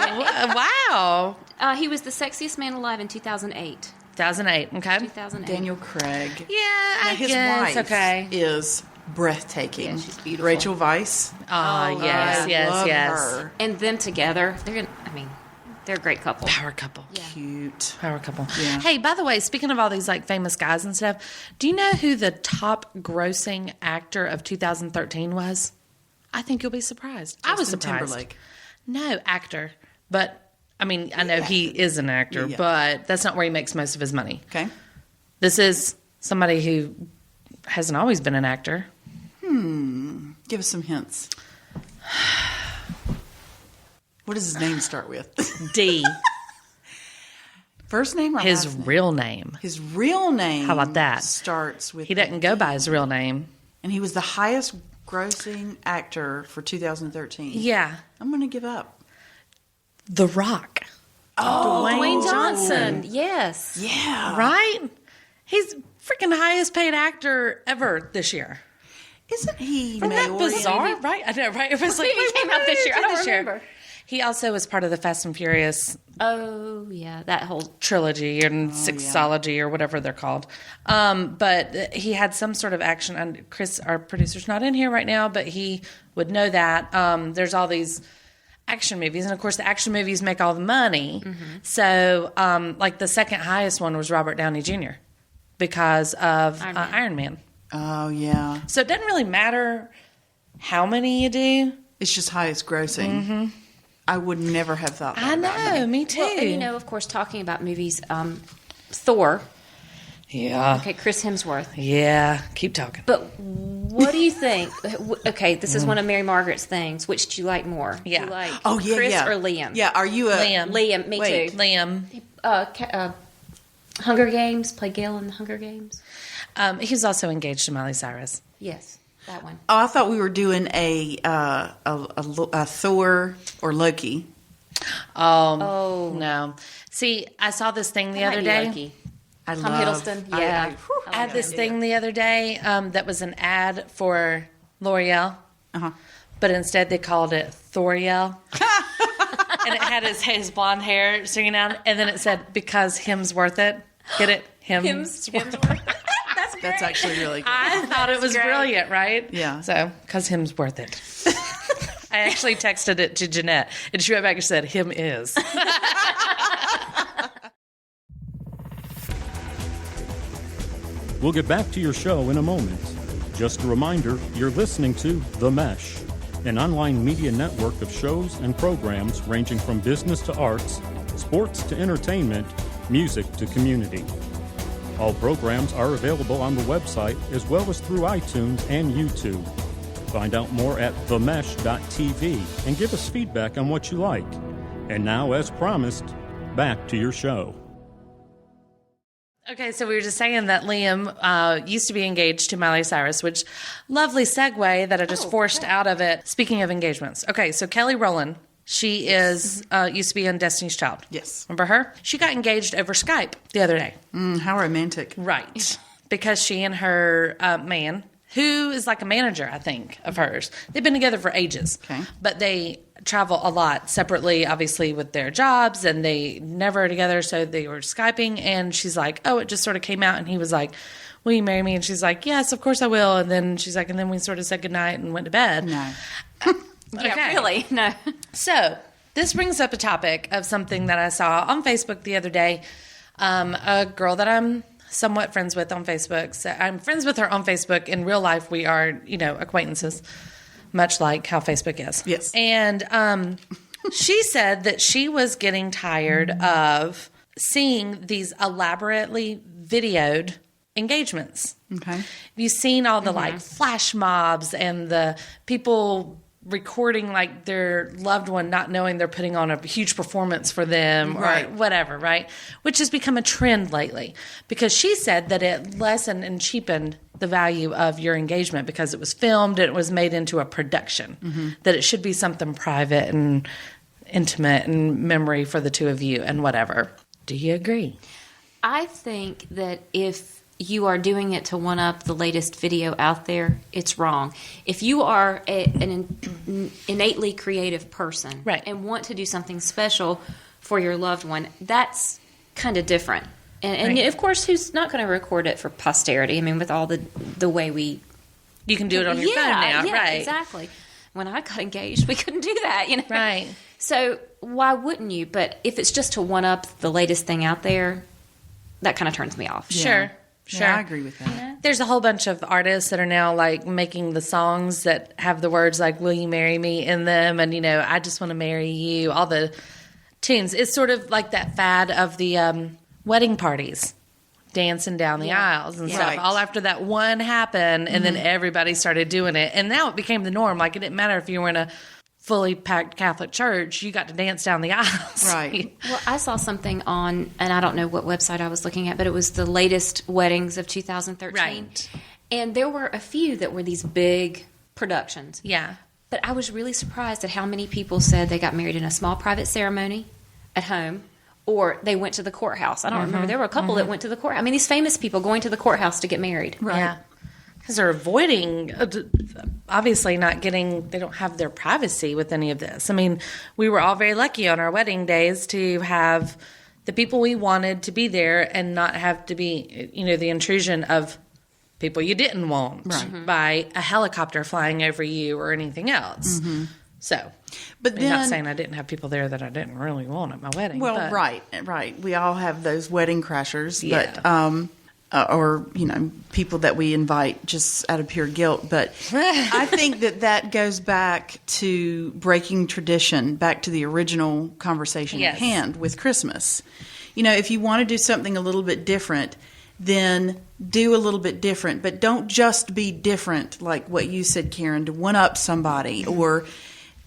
wow. he was the sexiest man alive in 2008. 2008, okay. 2008. Daniel Craig. Yeah, Now, I his guess, wife okay. is breathtaking. Yeah, she's beautiful. Rachel Weisz. Oh, yes, I love yes. her. And them together, they're a great couple. Power couple. Cute. Power couple. Yeah. Hey, by the way, speaking of all these like famous guys and stuff, do you know who the top grossing actor of 2013 was? I think you'll be surprised. I was Justin surprised. Timberlake. No, actor. But, I mean, I know he is an actor, Yeah. but that's not where he makes most of his money. Okay. This is somebody who hasn't always been an actor. Give us some hints. What does his name start with? D. First name or His last name? real name. His real name. How about that? Starts with. He doesn't go by his real name. And he was the highest grossing actor for 2013. Yeah. I'm going to give up. The Rock. Dwayne Johnson. Yes. Yeah. Right? He's freaking highest paid actor ever this year. Isn't he Isn't that bizarre? Right? I know, right? It was like, He came out this year. I don't remember. He also was part of the Fast and Furious Oh, yeah. That whole... trilogy and sixology or whatever they're called. But he had some sort of action. And Chris, our producer's not in here right now, but he would know that. There's all these action movies. And, of course, the action movies make all the money. Mm-hmm. So, like, the second highest one was Robert Downey Jr. because of Iron Man. Oh, yeah. So it doesn't really matter how many you do. It's just highest grossing. Mm-hmm. I would never have thought that. I know, me too. Well, and, you know, of course, talking about movies, Thor. Yeah. Okay, Chris Hemsworth. Yeah, keep talking. But what do you think? Okay, this is one of Mary Margaret's things. Which do you like more? Yeah. Do you like Chris or Liam? Yeah, are you a... Liam, me too. Liam. Hunger Games, played Gale in the Hunger Games. He was also engaged to Miley Cyrus. Yes, that one. Oh, I thought we were doing a Thor or Loki. Oh, no. See, I saw this thing the other day. Loki. Tom Hiddleston. Yeah. I had this thing the other day that was an ad for L'Oreal, but instead they called it Thoriel. And it had his blonde hair singing out, and then it said, because him's worth it. Get it? Him's worth it. That's actually really good. I thought it was brilliant, right? Yeah. So, because him's worth it. I actually texted it to Jeanette, and she went back and said, him is. We'll get back to your show in a moment. Just a reminder, you're listening to The Mesh, an online media network of shows and programs ranging from business to arts, sports to entertainment, music to community. All programs are available on the website as well as through iTunes and YouTube. Find out more at themesh.tv and give us feedback on what you like. And now, as promised, back to your show. Okay, so we were just saying that Liam used to be engaged to Miley Cyrus, which lovely segue that I just forced out of it. Speaking of engagements. Okay, so Kelly Rowland, she is used to be on Destiny's Child. Yes. Remember her? She got engaged over Skype the other day. How romantic. Right. Because she and her man, who is like a manager, I think, of hers, they've been together for ages. Okay. But they travel a lot separately, obviously, with their jobs, and they never are together, so they were Skyping, and she's like, oh, it just sort of came out, and he was like, will you marry me? And she's like, yes, of course I will. And then she's like, and then we sort of said goodnight and went to bed. No. Yeah, really? No. So this brings up a topic of something that I saw on Facebook the other day. A girl that I'm somewhat friends with on Facebook. So I'm friends with her on Facebook. In real life, we are, acquaintances, much like how Facebook is. Yes. And she said that she was getting tired of seeing these elaborately videoed engagements. Okay. Have you seen all the like flash mobs and the people recording like their loved one not knowing they're putting on a huge performance for them or whatever, right? Which has become a trend lately because she said that it lessened and cheapened the value of your engagement because it was filmed and it was made into a production, that it should be something private and intimate and memory for the two of you and whatever. Do you agree? I think that if you are doing it to one-up the latest video out there, it's wrong. If you are an innately creative person and want to do something special for your loved one, that's kind of different. And of course, who's not going to record it for posterity? I mean, with all the way we... You can do it on your phone now, right? Exactly. When I got engaged, we couldn't do that, Right. So why wouldn't you? But if it's just to one-up the latest thing out there, that kind of turns me off. Sure. Sure. Yeah, I agree with that. Yeah. There's a whole bunch of artists that are now like making the songs that have the words like "Will you marry me" in them, and I just want to marry you. All the tunes. It's sort of like that fad of the wedding parties, dancing down the aisles and stuff. Right. All after that one happened, and then everybody started doing it, and now it became the norm. Like it didn't matter if you were in a fully packed Catholic church, you got to dance down the aisles. Right. Well, I saw something on, and I don't know what website I was looking at, but it was the latest weddings of 2013. Right. And there were a few that were these big productions. Yeah. But I was really surprised at how many people said they got married in a small private ceremony at home, or they went to the courthouse. I don't remember. There were a couple that went to the courthouse. I mean, these famous people going to the courthouse to get married. Right. Yeah. Because they're avoiding, obviously not getting, they don't have their privacy with any of this. I mean, we were all very lucky on our wedding days to have the people we wanted to be there and not have to be, the intrusion of people you didn't want by a helicopter flying over you or anything else. Mm-hmm. So, but then, not saying I didn't have people there that I didn't really want at my wedding. Well, but. Right. We all have those wedding crashers, but or people that we invite just out of pure guilt. But I think that goes back to breaking tradition, back to the original conversation at hand with Christmas. If you want to do something a little bit different, then do a little bit different, but don't just be different, like what you said, Karen, to one up somebody. Or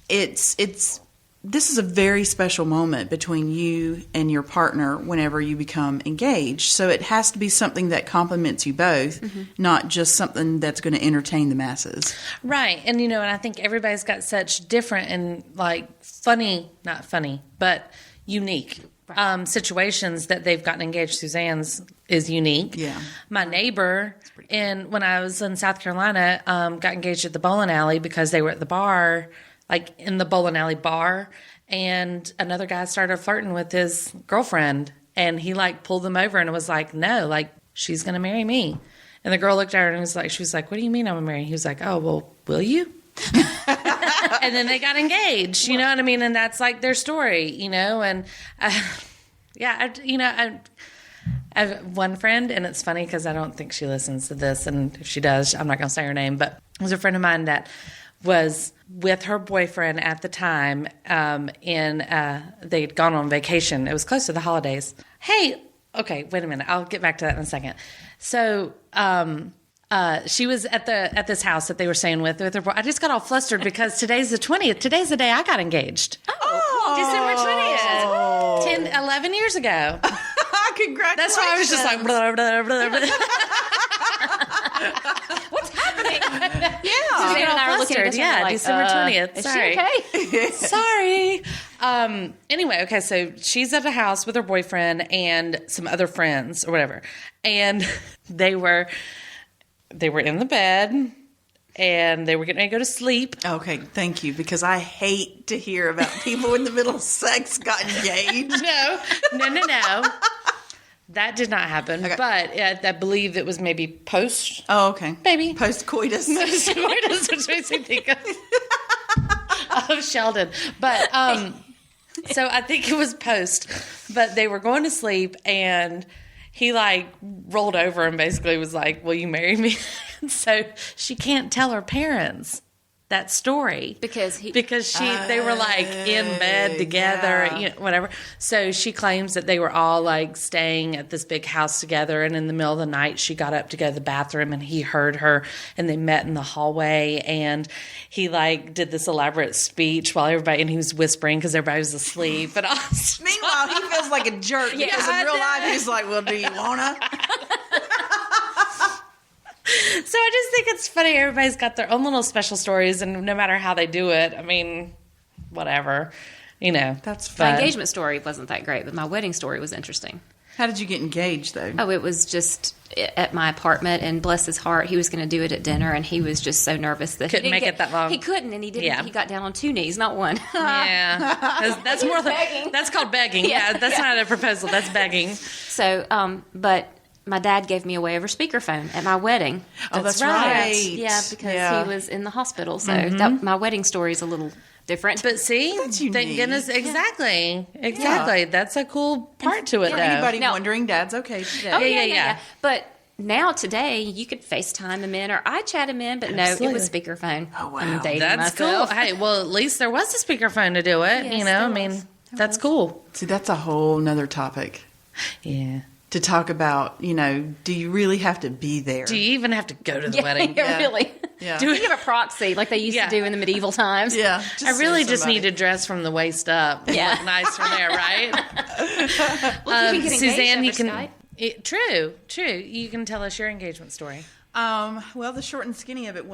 this is a very special moment between you and your partner whenever you become engaged. So it has to be something that complements you both, not just something that's going to entertain the masses. Right. And, and I think everybody's got such different and not funny, but unique situations that they've gotten engaged. Suzanne's is unique. Yeah. My neighbor, when I was in South Carolina, got engaged at the bowling alley because they were at the bar, in the bowling alley bar, and another guy started flirting with his girlfriend, and he pulled them over and was like, no, she's going to marry me. And the girl looked at her and she was like, what do you mean I'm going to marry you? He was like, oh, well, will you? And then they got engaged, you know what I mean? And that's their story, and I have one friend, and it's funny because I don't think she listens to this, and if she does, I'm not going to say her name, but it was a friend of mine that was with her boyfriend at the time, they'd gone on vacation. It was close to the holidays. Hey, okay, wait a minute. I'll get back to that in a second. So, she was at this house that they were staying with her boy. I just got all flustered because today's the 20th. Today's the day I got engaged. Oh, December 20th. 11 years ago. Congratulations. That's why I was just blah, blah, blah, blah. What's happening? Yeah. Suzanne and I were looking at December 20th. Is Sorry. she okay? Sorry. Anyway, okay, so she's at a house with her boyfriend and some other friends or whatever. And they were in the bed and they were getting ready to go to sleep. Okay, thank you, because I hate to hear about people in the middle of sex got engaged. No. That did not happen, but I believe it was maybe post. Oh, okay. Maybe. Post-coitus. Post-coitus, which makes me think of Sheldon. But, so I think it was post, but they were going to sleep, and he, rolled over and basically was like, will you marry me? So she can't tell her parents that story because they were in bed together, whatever. So she claims that they were all staying at this big house together, and in the middle of the night she got up to go to the bathroom and he heard her, and they met in the hallway, and he did this elaborate speech while everybody, and he was whispering because everybody was asleep. And meanwhile, he feels like a jerk because in real life he's like, well, do you wanna? So I just think it's funny. Everybody's got their own little special stories, and no matter how they do it, I mean, whatever, That's fun. My engagement story wasn't that great, but my wedding story was interesting. How did you get engaged, though? Oh, it was just at my apartment, and bless his heart, he was going to do it at dinner, and he was just so nervous that couldn't make it that long. He couldn't, and he didn't. Yeah. He got down on 2 knees, not one. Yeah, that's more begging. That's called begging. Yeah, that's not a proposal. That's begging. So, but my dad gave me a way over speakerphone at my wedding. That's right. Yeah, because he was in the hospital. So my wedding story is a little different. But see, thank goodness. Exactly. Yeah. That's a cool part to it, though. Anybody wondering, Dad's okay today. Oh, yeah. But now, today, you could FaceTime him in or iChat him in, but Absolutely. No, it was speakerphone. Oh, wow. I'm dating That's myself. cool. Hey, well, at least there was a speakerphone to do it. Yes, That's cool. See, that's a whole nother topic. Yeah. To talk about, do you really have to be there? Do you even have to go to the wedding? Yeah, really. Yeah. Do we have a proxy like they used to do in the medieval times? Yeah. I really just need to dress from the waist up and look nice from there, right? Well, you can get Suzanne, you can. True. You can tell us your engagement story. Well, the short and skinny of it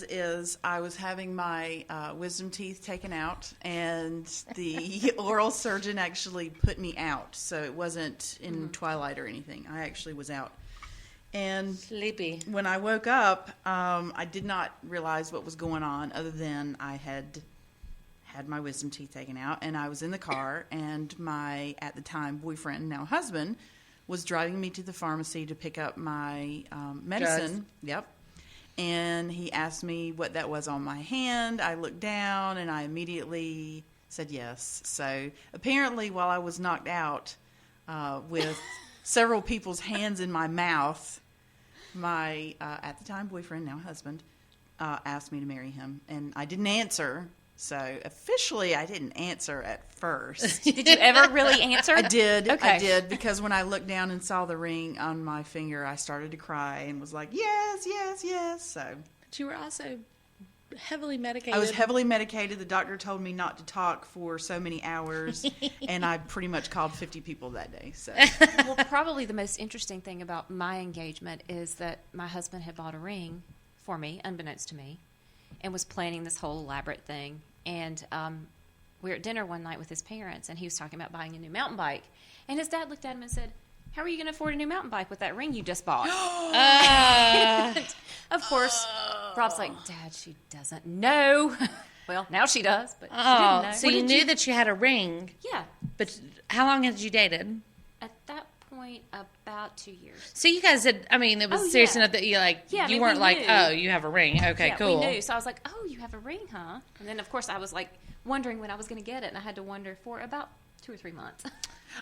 is I was having my wisdom teeth taken out, and the oral surgeon actually put me out. So it wasn't in twilight or anything. I actually was out. And sleepy. When I woke up, I did not realize what was going on other than I had my wisdom teeth taken out, and I was in the car, and my, at the time, boyfriend, now husband, was driving me to the pharmacy to pick up my medicine. Drugs. Yep. And he asked me what that was on my hand. I looked down, and I immediately said yes. So apparently, while I was knocked out with several people's hands in my mouth, my, at the time, boyfriend, now husband, asked me to marry him. And I didn't answer. So officially, I didn't answer at first. Did you ever really answer? I did. Okay. I did, because when I looked down and saw the ring on my finger, I started to cry and was like, yes, yes, yes. So, But you were also heavily medicated. I was heavily medicated. The doctor told me not to talk for so many hours, and I pretty much called 50 people that day. So, Well, probably the most interesting thing about my engagement is that my husband had bought a ring for me, unbeknownst to me, and was planning this whole elaborate thing. And we were at dinner one night with his parents, and he was talking about buying a new mountain bike. And his dad looked at him and said, "How are you going to afford a new mountain bike with that ring you just bought?" And of course, Rob's like, "Dad, she doesn't know." Well, now she does, but she didn't know. So you knew that you had a ring. Yeah. But how long had you dated? At that point, about 2 years. So you guys had, I mean, it was Oh, serious yeah. enough that you like, Yeah, I you mean, weren't we like, knew. oh, you have a ring. Okay, Yeah, cool. we knew. So I was like, "Oh, you have a ring, huh?" And then, of course, I was like wondering when I was going to get it, and I had to wonder for about 2 or 3 months.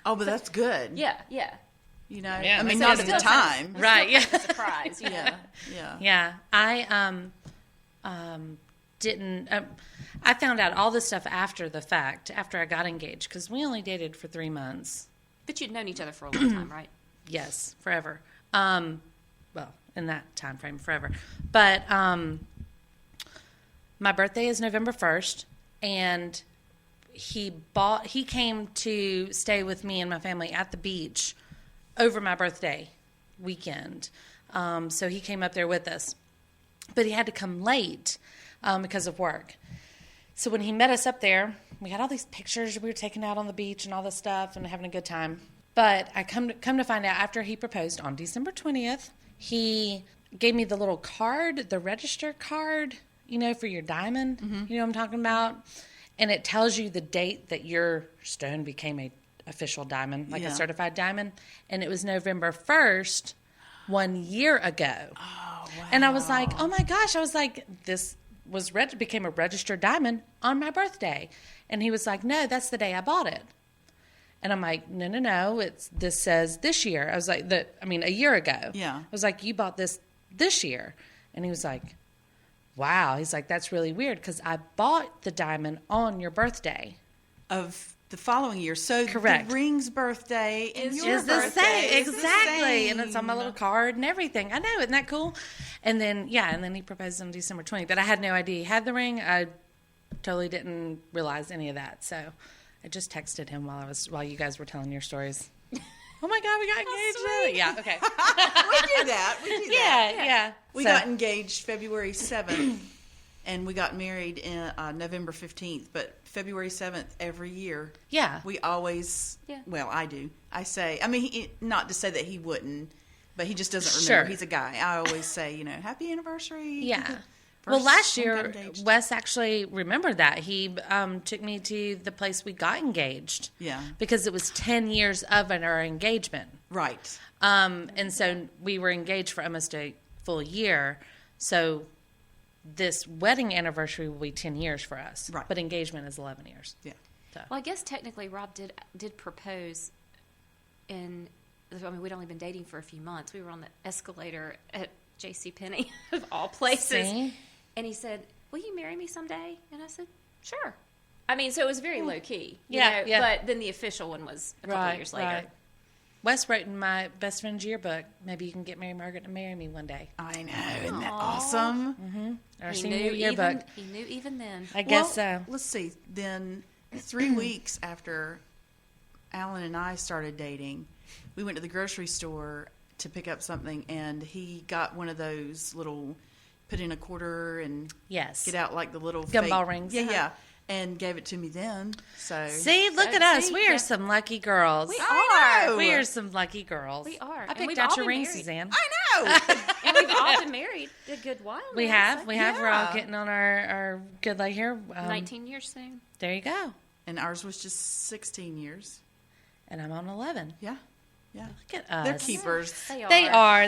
oh, but that's good. Yeah, yeah. You know, Yeah, I mean, that's not at good. the time. Right, yeah. It's a surprise, you know. Yeah, yeah. Yeah, I didn't. I found out all this stuff after the fact, after I got engaged, because we only dated for 3 months. But you'd known each other for a long time, right? Yes, forever. Well, in that time frame, forever. But my birthday is November 1st, and he came to stay with me and my family at the beach over my birthday weekend. So he came up there with us. But he had to come late because of work. So when he met us up there, we had all these pictures we were taking out on the beach and all this stuff and having a good time. But I come to find out after he proposed on December 20th, he gave me the little card, the register card, you know, for your diamond. Mm-hmm. You know what I'm talking about? And it tells you the date that your stone became a official diamond, like a certified diamond. And it was November 1st, 1 year ago. Oh, wow. And I was like, oh my gosh. I was like, this was became a registered diamond on my birthday. And he was like, no, that's the day I bought it. And I'm like, no, this says this year. I was like, a year ago. Yeah. I was like, you bought this year. And he was like, wow. He's like, that's really weird because I bought the diamond on your birthday. Of the following year. So Correct. The ring's birthday and your Is the birthday same. is Exactly. the same. And it's on my little card and everything. I know. Isn't that cool? And then he proposed on December 20th. But I had no idea he had the ring. I totally didn't realize any of that. So I just texted him while you guys were telling your stories. Oh my God, we got engaged. Yeah, okay. We do that. Yeah. We got engaged February 7th, and we got married in November 15th. But February 7th every year. Yeah. We always, well, I do. I say, not to say that he wouldn't, but he just doesn't remember. Sure. He's a guy. I always say, happy anniversary. Yeah. Well, last year, Wes actually remembered that. He took me to the place we got engaged. Yeah. Because it was 10 years of our engagement. Right. And so we were engaged for almost a full year. So this wedding anniversary will be 10 years for us. Right. But engagement is 11 years. Yeah. So. Well, I guess technically Rob did propose we'd only been dating for a few months. We were on the escalator at JCPenney, of all places. See? And he said, "Will you marry me someday?" And I said, "Sure." I mean, so it was very low key. Yeah. But then the official one was a couple years later. Right. Wes wrote in my best friend's yearbook, maybe you can get Mary Margaret to marry me one day. I know. Isn't that awesome? Mm-hmm. Our He senior knew yearbook. he knew even then. I guess so. Let's see. Then 3 weeks after Alan and I started dating, we went to the grocery store to pick up something, and he got one of those little put in a quarter and get out like the little gumball rings. Yeah. And gave it to me then. So see, look at us. We are some lucky girls. We are. We are some lucky girls. We are. I picked out your ring, married. Suzanne. I know. And we've all been married a good while. We have. We're all getting on our good life here. 19 years soon. There you go. And ours was just 16 years. And I'm on 11. Yeah. Yeah. Look at us. They're keepers. Yeah,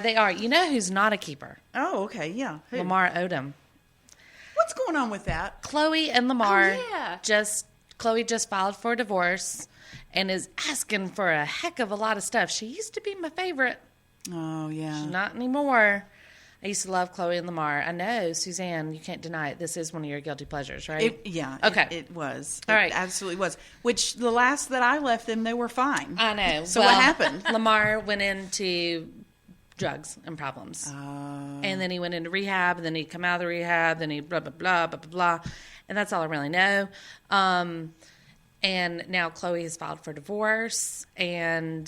they are. You know who's not a keeper? Oh, okay. Yeah. Who? Lamar Odom. What's going on with that? Chloe and Lamar Chloe just filed for a divorce and is asking for a heck of a lot of stuff. She used to be my favorite. Oh, yeah. She's not anymore. I used to love Chloe and Lamar. I know, Suzanne, you can't deny it. This is one of your guilty pleasures, right? Okay. It was. All right. It absolutely was. Which the last that I left them, they were fine. I know. So what happened? Lamar went into drugs and problems. And then he went into rehab, and then he'd come out of the rehab, then he blah, blah, blah, blah, blah, blah. And that's all I really know. And now Chloe has filed for divorce and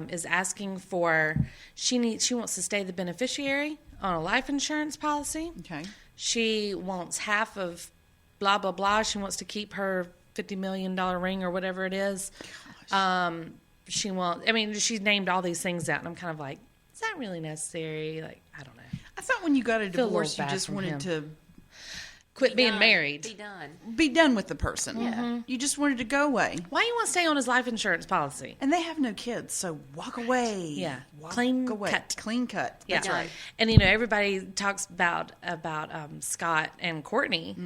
is asking for, she wants to stay the beneficiary on a life insurance policy. Okay. She wants half of blah, blah, blah. She wants to keep her $50 million ring or whatever it is. She's named all these things out, and I'm kind of like, is that really necessary? Like, I don't know. I thought when you got a divorce, you just wanted to quit being married. Be done with the person. Yeah. Mm-hmm. You just wanted to go away. Why do you want to stay on his life insurance policy? And they have no kids, so walk away. Yeah. Clean cut. That's right. And, everybody talks about Scott and Courtney,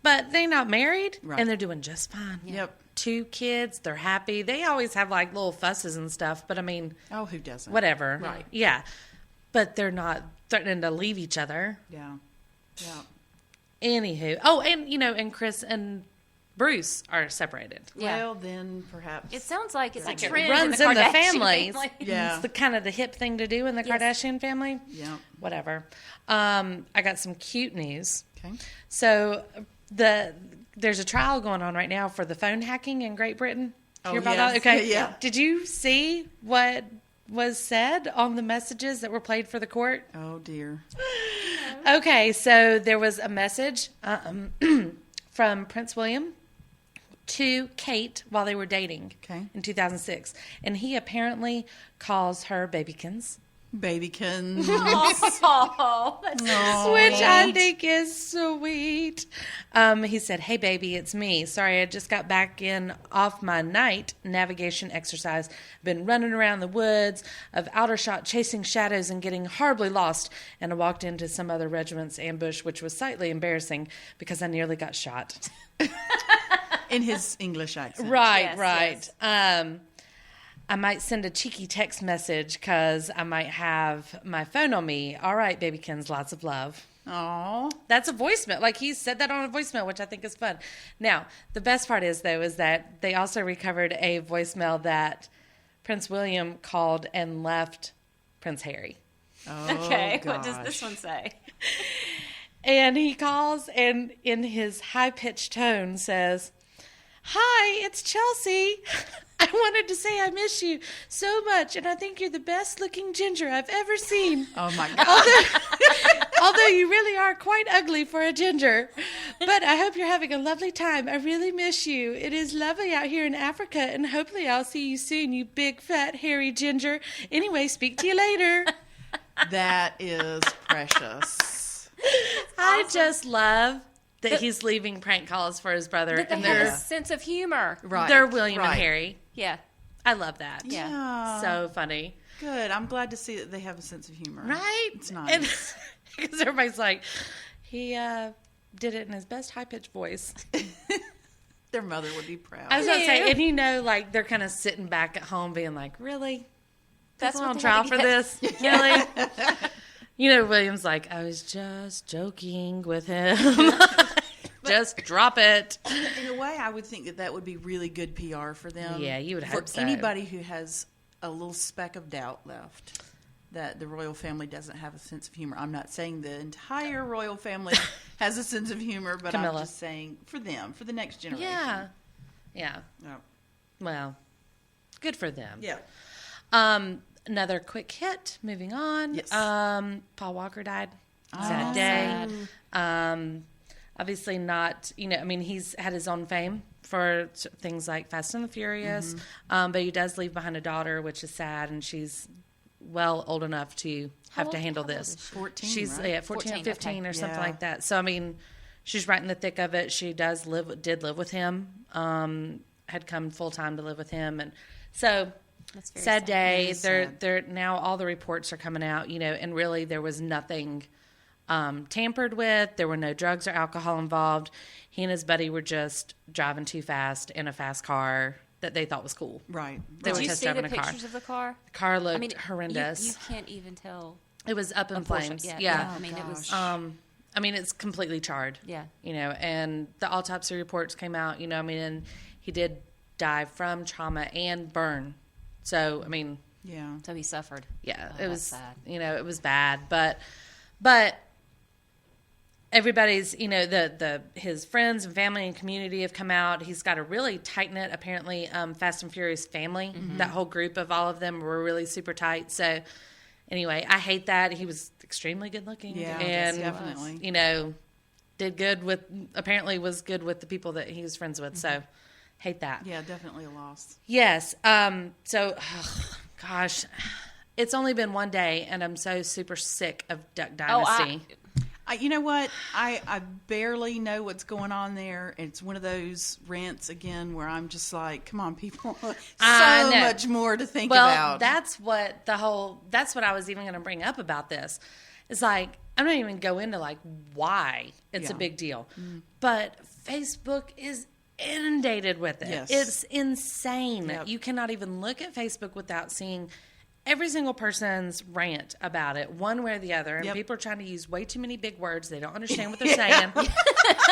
but they're not married, and they're doing just fine. Yep. 2 kids, they're happy. They always have, like, little fusses and stuff, but, I mean... Oh, who doesn't? Whatever. Right. Yeah. But they're not threatening to leave each other. Yeah. Yeah. Anywho. Oh, and, and Chris and Bruce are separated. Yeah. Well, then perhaps... It sounds like it's like a trend it runs in the families. Family. Yeah. It's the kind of the hip thing to do in the Kardashian family. Yeah. Whatever. I got some cute news. Okay. So there's a trial going on right now for the phone hacking in Great Britain. Hear about that? Okay. Yeah. Did you see what was said on the messages that were played for the court? Oh, dear. Okay, so there was a message from Prince William to Kate while they were dating in 2006. And he apparently calls her babykins. Babykins. Oh, that's Which I think is sweet. He said, "Hey, baby, it's me. Sorry, I just got back off my night navigation exercise. Been running around the woods of Aldershot, chasing shadows and getting horribly lost. And I walked into some other regiment's ambush, which was slightly embarrassing because I nearly got shot." In his English accent. Right. Yes. I might send a cheeky text message because I might have my phone on me. All right, babykins, lots of love. Aww. That's a voicemail. Like, he said that on a voicemail, which I think is fun. Now, the best part is that they also recovered a voicemail that Prince William called and left Prince Harry. Oh, okay, gosh. what does this one say? And he calls and in his high-pitched tone says, "Hi, it's Chelsea. I wanted to say I miss you so much, and I think you're the best-looking ginger I've ever seen. Oh, my God. Although you really are quite ugly for a ginger. But I hope you're having a lovely time. I really miss you. It is lovely out here in Africa, and hopefully I'll see you soon, you big, fat, hairy ginger. Anyway, speak to you later." That is precious. I just love that he's leaving prank calls for his brother. That they have a sense of humor. Right. They're William and Harry. Yeah. I love that. Yeah. So funny. Good. I'm glad to see that they have a sense of humor. Right? It's nice. Because everybody's like, he did it in his best high-pitched voice. Their mother would be proud. I was going to say, and like, they're kind of sitting back at home being like, really? That's on what trial for this? Really? William's like, I was just joking with him. Just drop it. In a way, I would think that would be really good PR for them. Yeah, you would hope so. For anybody who has a little speck of doubt left that the royal family doesn't have a sense of humor. I'm not saying the entire royal family has a sense of humor, but Camilla. I'm just saying for them, for the next generation. Yeah. Oh. Well, good for them. Yeah. Another quick hit. Moving on. Yes. Paul Walker died. Sad day. Obviously not, he's had his own fame for things like Fast and the Furious, but he does leave behind a daughter, which is sad, and she's old enough to have to handle this. 14, she's right? 14 or 15 or something Yeah. like that. So, she's right in the thick of it. She did live with him, had come full time to live with him. And so, sad day. They're now all the reports are coming out, and really there was nothing tampered with. There were no drugs or alcohol involved. He and his buddy were just driving too fast in a fast car that they thought was cool. Right. They were Did you just see the driving a car. pictures of the car? The car looked horrendous. You can't even tell. It was up in flames. Yeah. I mean, it was. It's completely charred. Yeah. And the autopsy reports came out, and he did die from trauma and burn. So, Yeah. So he suffered. yeah, Oh, it was sad. It was bad, but everybody's, his friends and family and community have come out. He's got a really tight-knit, apparently, Fast and Furious family. That whole group of all of them were really super tight. So, anyway, I hate that. He was extremely good-looking. Yeah, and, definitely. did good was good with the people that he was friends with. So, hate that. Yeah, definitely a loss. Yes. Gosh, it's only been one day, and I'm so super sick of Duck Dynasty. You know what? I barely know what's going on there. It's one of those rants again where I'm just like, come on, people. So much more to think about. That's what I was even going to bring up about this. It's like, I'm not even go into like why it's a big deal. But Facebook is inundated with it. Yes. It's insane. Yep. You cannot even look at Facebook without seeing every single person's rant about it, one way or the other, and people are trying to use way too many big words. They don't understand what they're saying.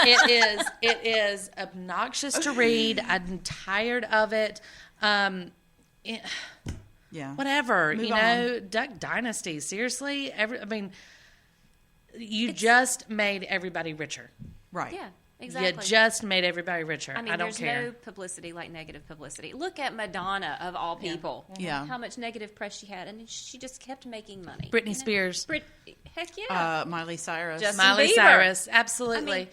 It is obnoxious to read. I'm tired of it. Whatever. Move on. Duck Dynasty. Seriously, you just made everybody richer. Right. Yeah. Exactly. You just made everybody richer. I don't there's care. no publicity like negative publicity. Look at Madonna, of all people. Yeah. How much negative press she had, and she just kept making money. Britney Spears. Heck yeah. Miley Cyrus. Miley Bieber. Cyrus, absolutely.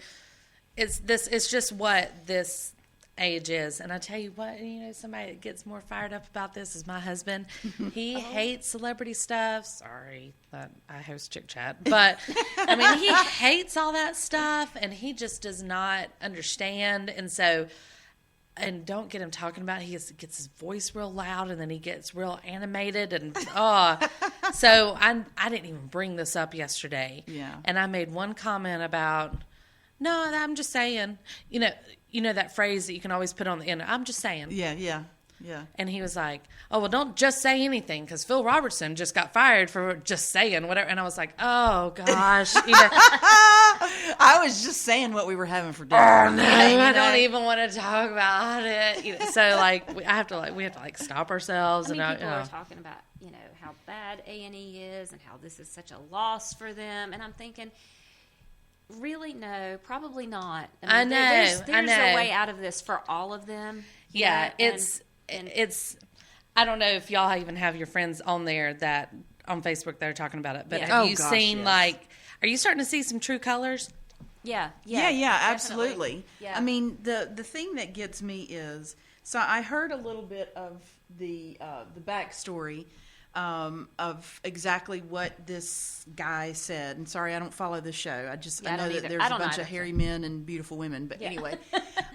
It's just what this age is. And I tell you what, somebody that gets more fired up about this is my husband. He hates celebrity stuff. Sorry that I host ChickChat. But, he hates all that stuff, and he just does not understand. And so, and don't get him talking about it. He gets his voice real loud, and then he gets real animated. And, so I didn't even bring this up yesterday. Yeah. And I made one comment about, no, I'm just saying, you know that phrase that you can always put on the end. I'm just saying. Yeah. And he was like, "Oh, well, don't just say anything because Phil Robertson just got fired for just saying whatever." And I was like, "Oh gosh." I was just saying what we were having for dinner. Oh no, I don't even want to talk about it. So we have to stop ourselves. People are talking about how bad A&E is and how this is such a loss for them, and I'm thinking, really, no, probably not. I know. There's a way out of this for all of them. Yeah, it's. I don't know if y'all even have your friends on there that on Facebook that are talking about it, but have you seen are you starting to see some true colors? Yeah, absolutely. Yeah. The thing that gets me is, so I heard a little bit of the backstory of exactly what this guy said. And sorry, I don't follow the show. I know that there's a bunch of hairy men and beautiful women, but anyway,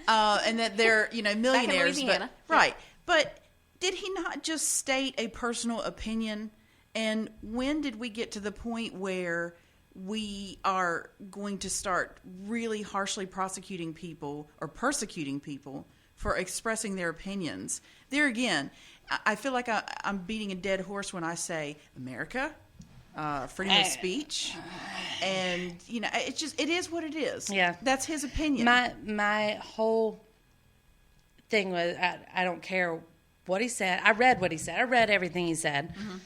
and that they're millionaires. Back in Right. But did he not just state a personal opinion? And when did we get to the point where we are going to start really harshly prosecuting people or persecuting people for expressing their opinions? There again, I feel like I'm beating a dead horse when I say America, freedom of speech, and it is what it is. Yeah, that's his opinion. My whole thing was I don't care what he said. I read what he said. I read everything he said. Mm-hmm.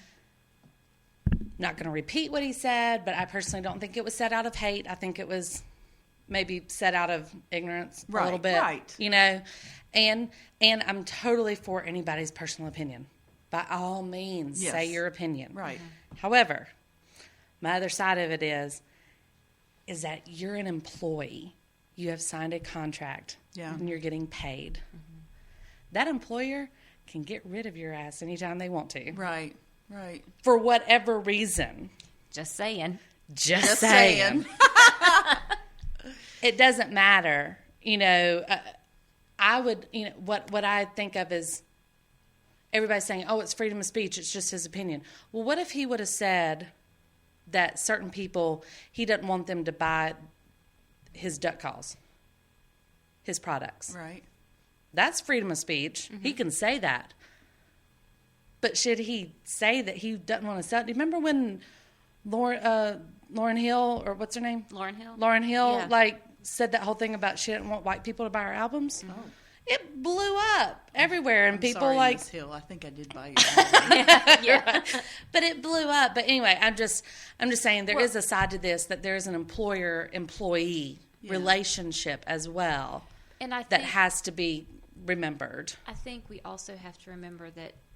Not going to repeat what he said, but I personally don't think it was said out of hate. I think it was maybe said out of ignorance a little bit. Right. And I'm totally for anybody's personal opinion. by all means, say your opinion. Right. However, my other side of it is that you're an employee. You have signed a contract, and you're getting paid. That employer can get rid of your ass anytime they want to. Right. For whatever reason. Just saying. Just saying. It doesn't matter. I would, what I think of is everybody's saying, oh, it's freedom of speech. It's just his opinion. Well, what if he would have said that certain people, he doesn't want them to buy his duck calls, his products? Right. That's freedom of speech. He can say that. But should he say that he doesn't want to sell? Do you remember when Lauryn Hill, or what's her name? Lauryn Hill, said that whole thing about she didn't want white people to buy her albums? Oh. It blew up everywhere, and people sorry, Ms. Hill. I think I did buy your But it blew up. But anyway, I'm just saying there is a side to this, that there is an employer-employee relationship as well, and I think that has to be remembered. I think we also have to remember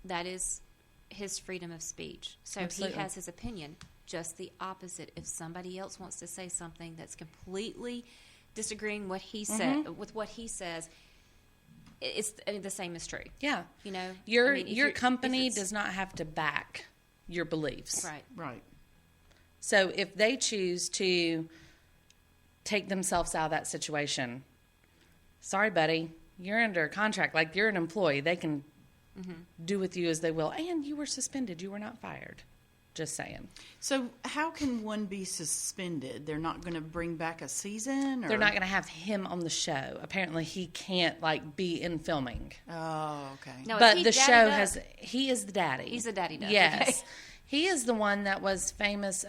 that is his freedom of speech. So Absolutely. He has his opinion. Just the opposite. If somebody else wants to say something that's completely disagreeing with what he says, the same is true. Yeah. Your company does not have to back your beliefs. Right. So if they choose to take themselves out of that situation, sorry, buddy, you're under a contract. Like, you're an employee. They can do with you as they will. And you were suspended. You were not fired. Just saying. So how can one be suspended? They're not going to bring back a season? Or? They're not going to have him on the show. Apparently, he can't, be in filming. Oh, okay. No, but the show he is the daddy. He's the daddy duck. Yes. Okay. He is the one that was famous.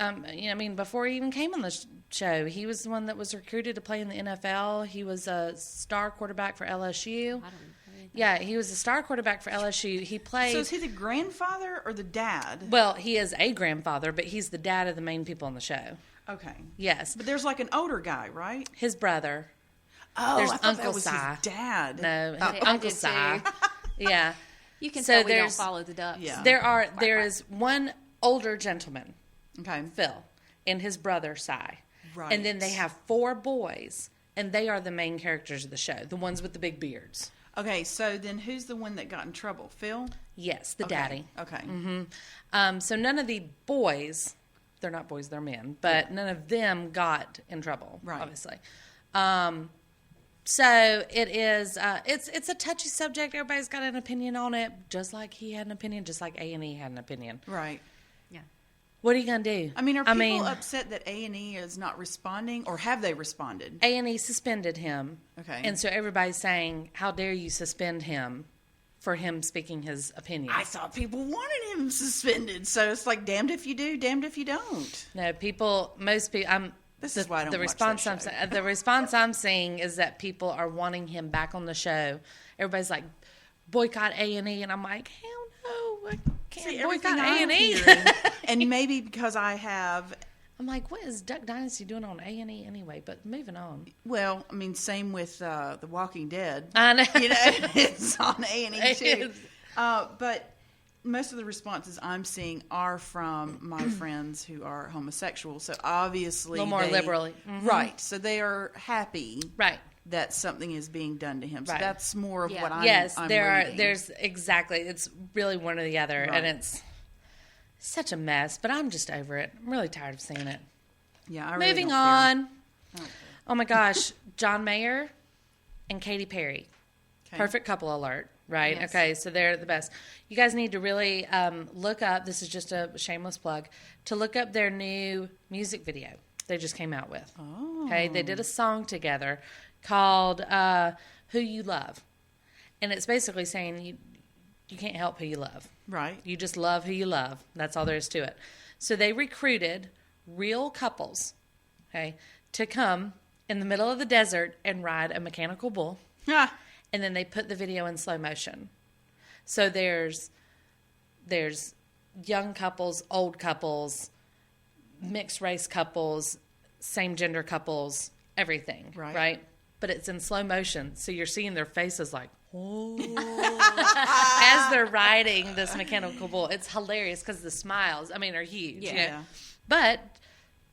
Before he even came on the show, he was the one that was recruited to play in the NFL. He was a star quarterback for LSU. Yeah, he was a star quarterback for LSU. He played. So is he the grandfather or the dad? Well, he is a grandfather, but he's the dad of the main people on the show. Okay. Yes. But there's an older guy, right? His brother. Oh, there's I thought Uncle that was Si. his dad. No, I Uncle did Si. too. Yeah. You can tell we don't follow the ducks. Yeah. There is one older gentleman, okay, Phil, and his brother Si. Right. And then they have 4 boys, and they are the main characters of the show, the ones with the big beards. Okay, so then who's the one that got in trouble? Phil? Yes, the daddy. Okay. Mm-hmm. So none of the boys, they're not boys, they're men, but none of them got in trouble, obviously. So it is, it's a touchy subject. Everybody's got an opinion on it, just like he had an opinion, just like A&E had an opinion. Right. Yeah. What are you going to do? Are people upset that A&E is not responding, or have they responded? A&E suspended him. Okay. And so everybody's saying, how dare you suspend him for him speaking his opinion? I thought people wanted him suspended, so it's like, damned if you do, damned if you don't. No, most people, This is why I don't the watch response that show. The response I'm seeing is that people are wanting him back on the show. Everybody's like, boycott A&E, and I'm like, hell no, I can't boycott A&E. And maybe because I'm like, what is Duck Dynasty doing on A&E anyway? But moving on. Well, same with The Walking Dead. I know. It's on A&E too. But most of the responses I'm seeing are from my friends who are homosexual. So obviously, a little more liberally, right? So they are happy, right, that something is being done to him. So right. That's more of what I'm. Yes, I'm reading. There's exactly. It's really one or the other, right. and it's such a mess. But I'm just over it. I'm really tired of seeing it. Yeah. I really Moving don't on. care. Oh my gosh, John Mayer and Katy Perry. Okay. Perfect couple alert. Right? Yes. Okay, so they're the best. You guys need to really look up, this is just a shameless plug, to look up their new music video they just came out with. Oh. Okay, they did a song together called Who You Love. And it's basically saying you can't help who you love. Right. You just love who you love. That's all there is to it. So they recruited real couples, okay, to come in the middle of the desert and ride a mechanical bull. Ah. And then they put the video in slow motion. So there's young couples, old couples, mixed race couples, same gender couples, everything. Right. Right? But it's in slow motion. So you're seeing their faces like, as they're riding this mechanical bull. It's hilarious because the smiles, are huge. Yeah. You know? But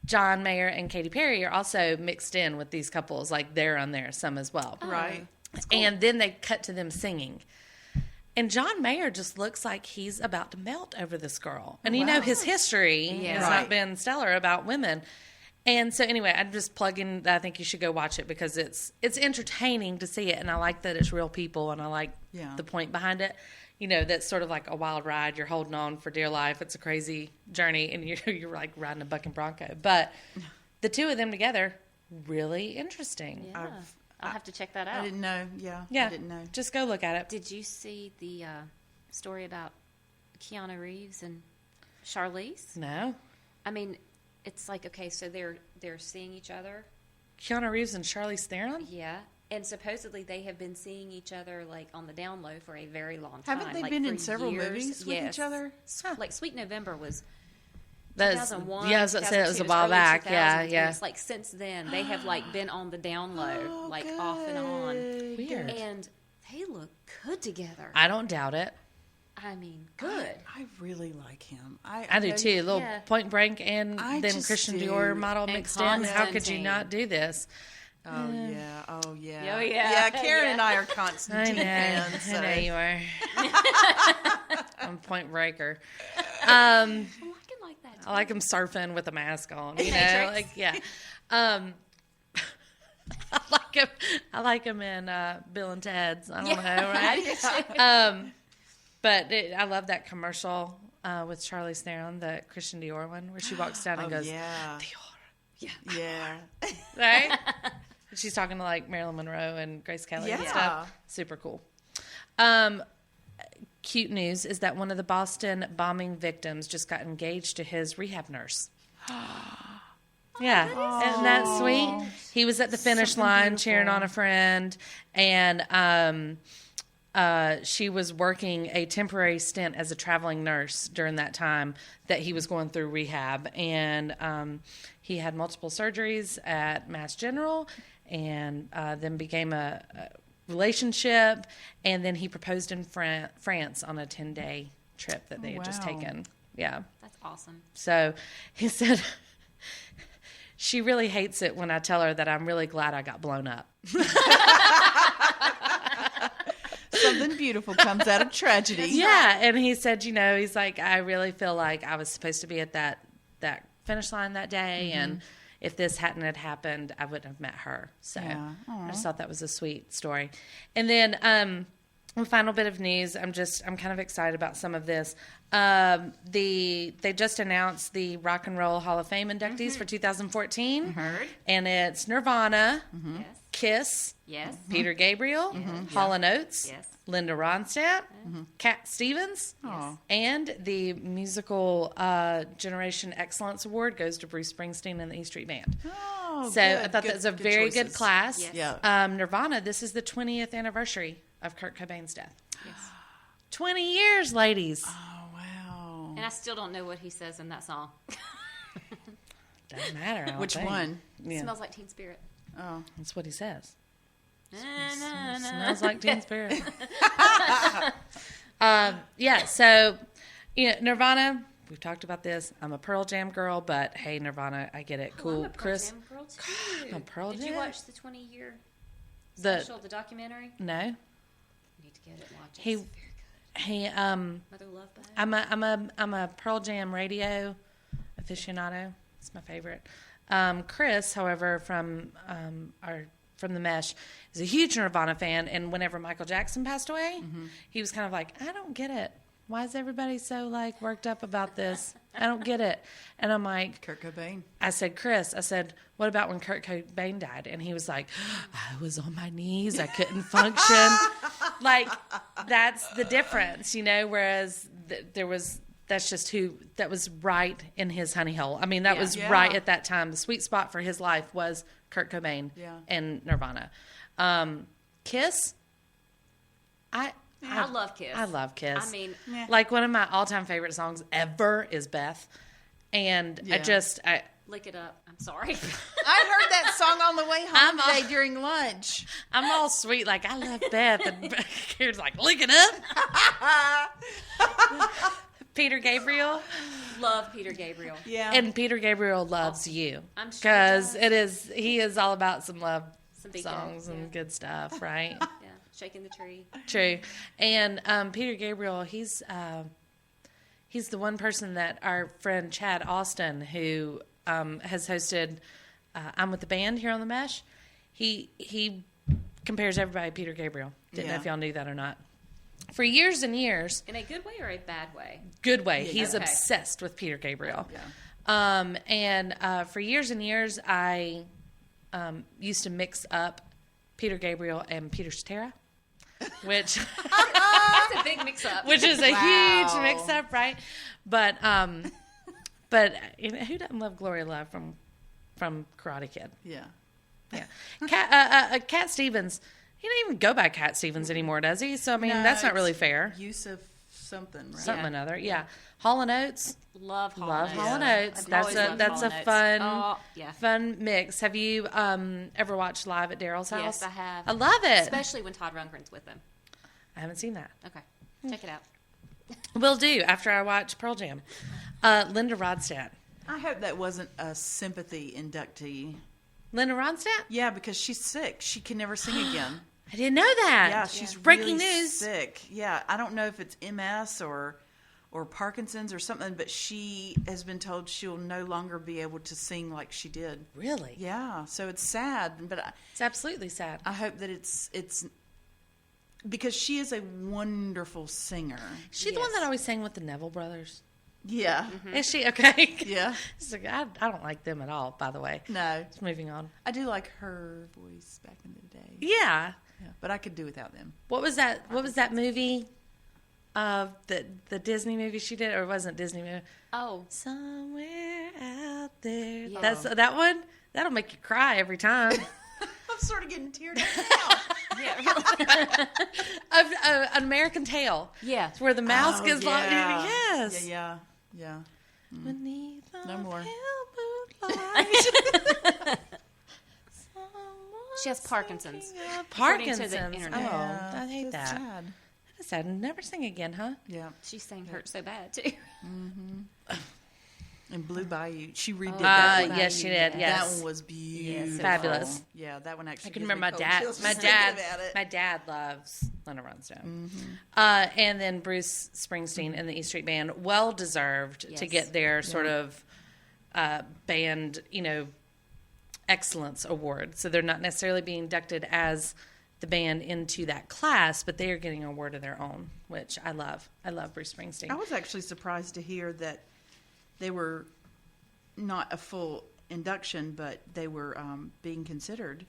John Mayer and Katy Perry are also mixed in with these couples. Like, they're on there some as well. Right. Cool. And then they cut to them singing. And John Mayer just looks like he's about to melt over this girl. And his history has not been stellar about women. And so anyway, I'm just plugging that I think you should go watch it because it's entertaining to see it. And I like that it's real people, and I like the point behind it. That's sort of like a wild ride. You're holding on for dear life. It's a crazy journey, and you're like riding a bucking bronco. But the two of them together, really interesting. Yeah. I'll have to check that out. I didn't know. Yeah. I didn't know. Just go look at it. Did you see the story about Keanu Reeves and Charlize? No. It's like, okay, so they're seeing each other. Keanu Reeves and Charlize Theron? Yeah. And supposedly they have been seeing each other like on the down low for a very long time. Haven't they been in several movies with each other? Like Sweet November was 2001. Yeah, I was going to say it was a while back. Yeah. It's like since then they have like been on the down low, like good. Off and on. Weird. And they look good together. I don't doubt it. Good. I really like him. I do too. A little Point Break and then Christian Dior model and mixed in. How could you not do this? Oh yeah. Oh yeah. Oh yeah. Yeah, Karen and I are Constantine fans. So. I know you are. I'm Point Breaker. I like him like that too. I like him surfing with a mask on. I like him in Bill and Ted's. I don't know, right? I love that commercial with Charlize Theron, the Christian Dior one, where she walks down and goes, Dior. Yeah. Right? She's talking to like Marilyn Monroe and Grace Kelly and stuff. Super cool. Cute news is that one of the Boston bombing victims just got engaged to his rehab nurse. Yeah, isn't that sweet? He was at the finish line cheering on a friend, and she was working a temporary stint as a traveling nurse during that time that he was going through rehab. And he had multiple surgeries at Mass General, and then became a relationship. And then he proposed in France on a 10-day trip that they had just taken. Yeah. That's awesome. So he said, she really hates it when I tell her that I'm really glad I got blown up. Something beautiful comes out of tragedy. Yeah, and he said, he's like, I really feel like I was supposed to be at that finish line that day, and if this hadn't had happened, I wouldn't have met her. So I just thought that was a sweet story. And then one final bit of news. I'm kind of excited about some of this. They just announced the Rock and Roll Hall of Fame inductees for 2014. Heard. And it's Nirvana, Yes. Kiss, Yes. Peter Gabriel, Hall & Oates, Yes. Linda Ronstadt, Cat Stevens, and the musical Generation Excellence Award goes to Bruce Springsteen and the E Street Band. Oh, so I thought that was a very choices. good class. Yes. Yeah. Nirvana, this is the 20th anniversary of Kurt Cobain's death. Yes. 20 years, ladies. Oh wow. And I still don't know what he says in that song. Doesn't matter. I don't Which think. one? Yeah. Smells like Teen Spirit. Oh. That's what he says. Na, na, na. Smells like Teen Spirit. So, Nirvana, we've talked about this. I'm a Pearl Jam girl, but hey, Nirvana, I get it. Cool. I'm a Pearl Chris? Jam girl too. I'm a Pearl Did Jam? you watch the 20-year special, the documentary? No. You need to get it and watch it. He- It's very good. Hey, Mother Love Bug. I'm a Pearl Jam radio aficionado. It's my favorite. Chris, however, from the Mesh, is a huge Nirvana fan, and whenever Michael Jackson passed away, he was kind of like, I don't get it. Why is everybody so like worked up about this? I don't get it. And I'm like, Kurt Cobain. I said, Chris, what about when Kurt Cobain died? And he was like, I was on my knees. I couldn't function. Like, that's the difference, whereas that was right in his honey hole. I mean, that was right at that time. The sweet spot for his life was Kurt Cobain and Nirvana. Kiss, I love Kiss. I love Kiss. I mean, like one of my all-time favorite songs ever is Beth. And Lick it up. I'm sorry. I heard that song on the way home today during lunch. I'm all sweet, like, I love Beth. And Karen's like, lick it up. Peter Gabriel. Love Peter Gabriel. Yeah. And Peter Gabriel loves you. I'm sure because he is all about some love Some songs and good stuff, right? Yeah, shaking the tree. True. And Peter Gabriel, he's the one person that our friend Chad Austin, who has hosted I'm With the Band here on the Mesh, he compares everybody to Peter Gabriel. Didn't know if y'all knew that or not. For years and years. In a good way or a bad way? Good way. He's obsessed with Peter Gabriel. Yeah. And for years and years, I used to mix up Peter Gabriel and Peter Cetera, which That's a big mix-up. which is a huge mix-up, right? But you know, who doesn't love Gloria Love from Karate Kid? Yeah. Yeah. Cat Stevens. He don't even go by Cat Stevens anymore, does he? So I mean, that's not really fair. Yusuf something, right? Something or another. Yeah. Hall & Oates. Love Hall & Oates. That's a fun mix. Have you ever watched Live at Daryl's house? Yes, I have. I love it. Especially when Todd Rundgren's with them. I haven't seen that. Okay. Check it out. Will do after I watch Pearl Jam. Linda Ronstadt. I hope that wasn't a sympathy inductee. Linda Ronstadt? Yeah, because she's sick. She can never sing again. I didn't know that. Yeah, she's breaking really news. sick. Yeah, I don't know if it's MS or Parkinson's or something, but she has been told she'll no longer be able to sing like she did. Really? Yeah, so it's sad, but It's absolutely sad. I hope that it's because she is a wonderful singer. She the one that always sang with the Neville brothers? Yeah. Is she? Okay. Yeah. It's like, I don't like them at all, by the way. No. Just moving on. I do like her voice back in the day. Yeah. Yeah, but I could do without them. What was that movie? The Disney movie she did, or it wasn't Disney movie? Oh. Somewhere out there. Yeah. That's that one? That'll make you cry every time. I'm sort of getting teared up now. An American Tale. Yeah. It's where the mouse gets locked. Yeah. Yes. Yeah. Beneath the No more. pale moonlight. She has Parkinson's. Parkinson's. According to the internet. Oh, I hate that. Sad. That is sad. Never sing again, huh? Yeah. She sang Hurt So Bad, too. And Blue Bayou. She redid that one. Yes, she did. Yes. That one was beautiful. Fabulous. Yeah, that one actually. I can gives me remember cold chills just thinking about it. My dad loves Linda Ronstadt. And then Bruce Springsteen and the E Street Band, well deserved to get their sort of band, excellence award. So they're not necessarily being inducted as the band into that class, but they are getting an award of their own, which I love. I love Bruce Springsteen. I was actually surprised to hear that they were not a full induction, but they were being considered.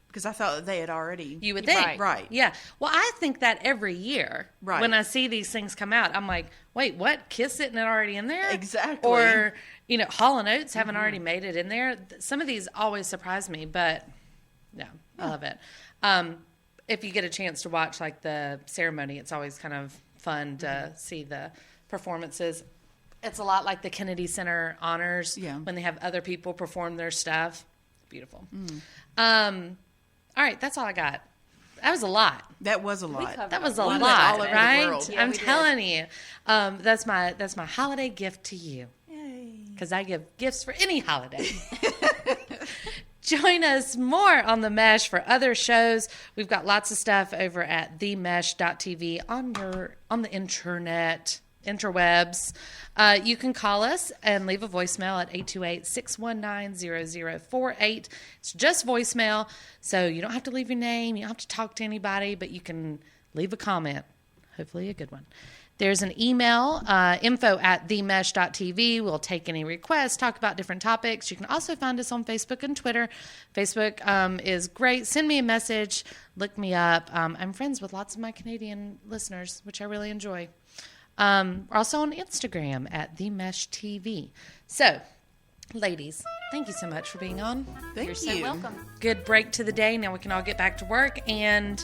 Because I thought that they had already. You would think. Right. Yeah. Well, I think that every year. Right. When I see these things come out, I'm like, wait, what? Kiss isn't it already in there? Exactly. Or, Hall & Oates haven't already made it in there. Some of these always surprise me, but yeah, I love it. If you get a chance to watch like the ceremony, it's always kind of fun to see the performances. It's a lot like the Kennedy Center honors when they have other people perform their stuff. Beautiful. All right, that's all I got. That was a lot. That was a lot. That was a We went lot, all over the right? world. I'm telling you. That's my holiday gift to you. Yay. Because I give gifts for any holiday. Join us more on The Mesh for other shows. We've got lots of stuff over at themesh.tv on the interwebs. You can call us and leave a voicemail at 828-619-0048. It's just voicemail, so you don't have to leave your name. You don't have to talk to anybody, but you can leave a comment, hopefully a good one. There's an email, info@themesh.tv. We'll take any requests, talk about different topics. You can also find us on Facebook and Twitter. Facebook is great. Send me a message. Look me up. I'm friends with lots of my Canadian listeners, which I really enjoy. We're also on Instagram at TheMeshTV. So, ladies, thank you so much for being on. You're so welcome. Good break to the day. Now we can all get back to work and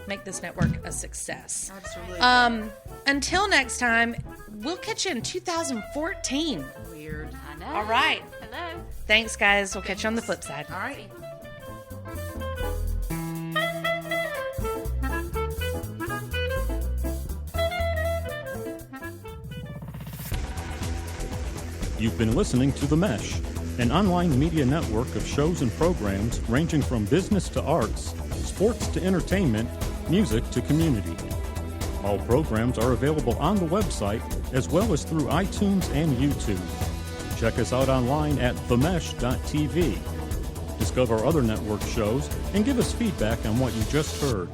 make this network a success. Absolutely. Until next time, we'll catch you in 2014. Weird. I know. All right. Hello. Thanks, guys. We'll catch you on the flip side. All right. You've been listening to The Mesh, an online media network of shows and programs ranging from business to arts, sports to entertainment, music to community. All programs are available on the website as well as through iTunes and YouTube. Check us out online at themesh.tv. Discover other network shows and give us feedback on what you just heard.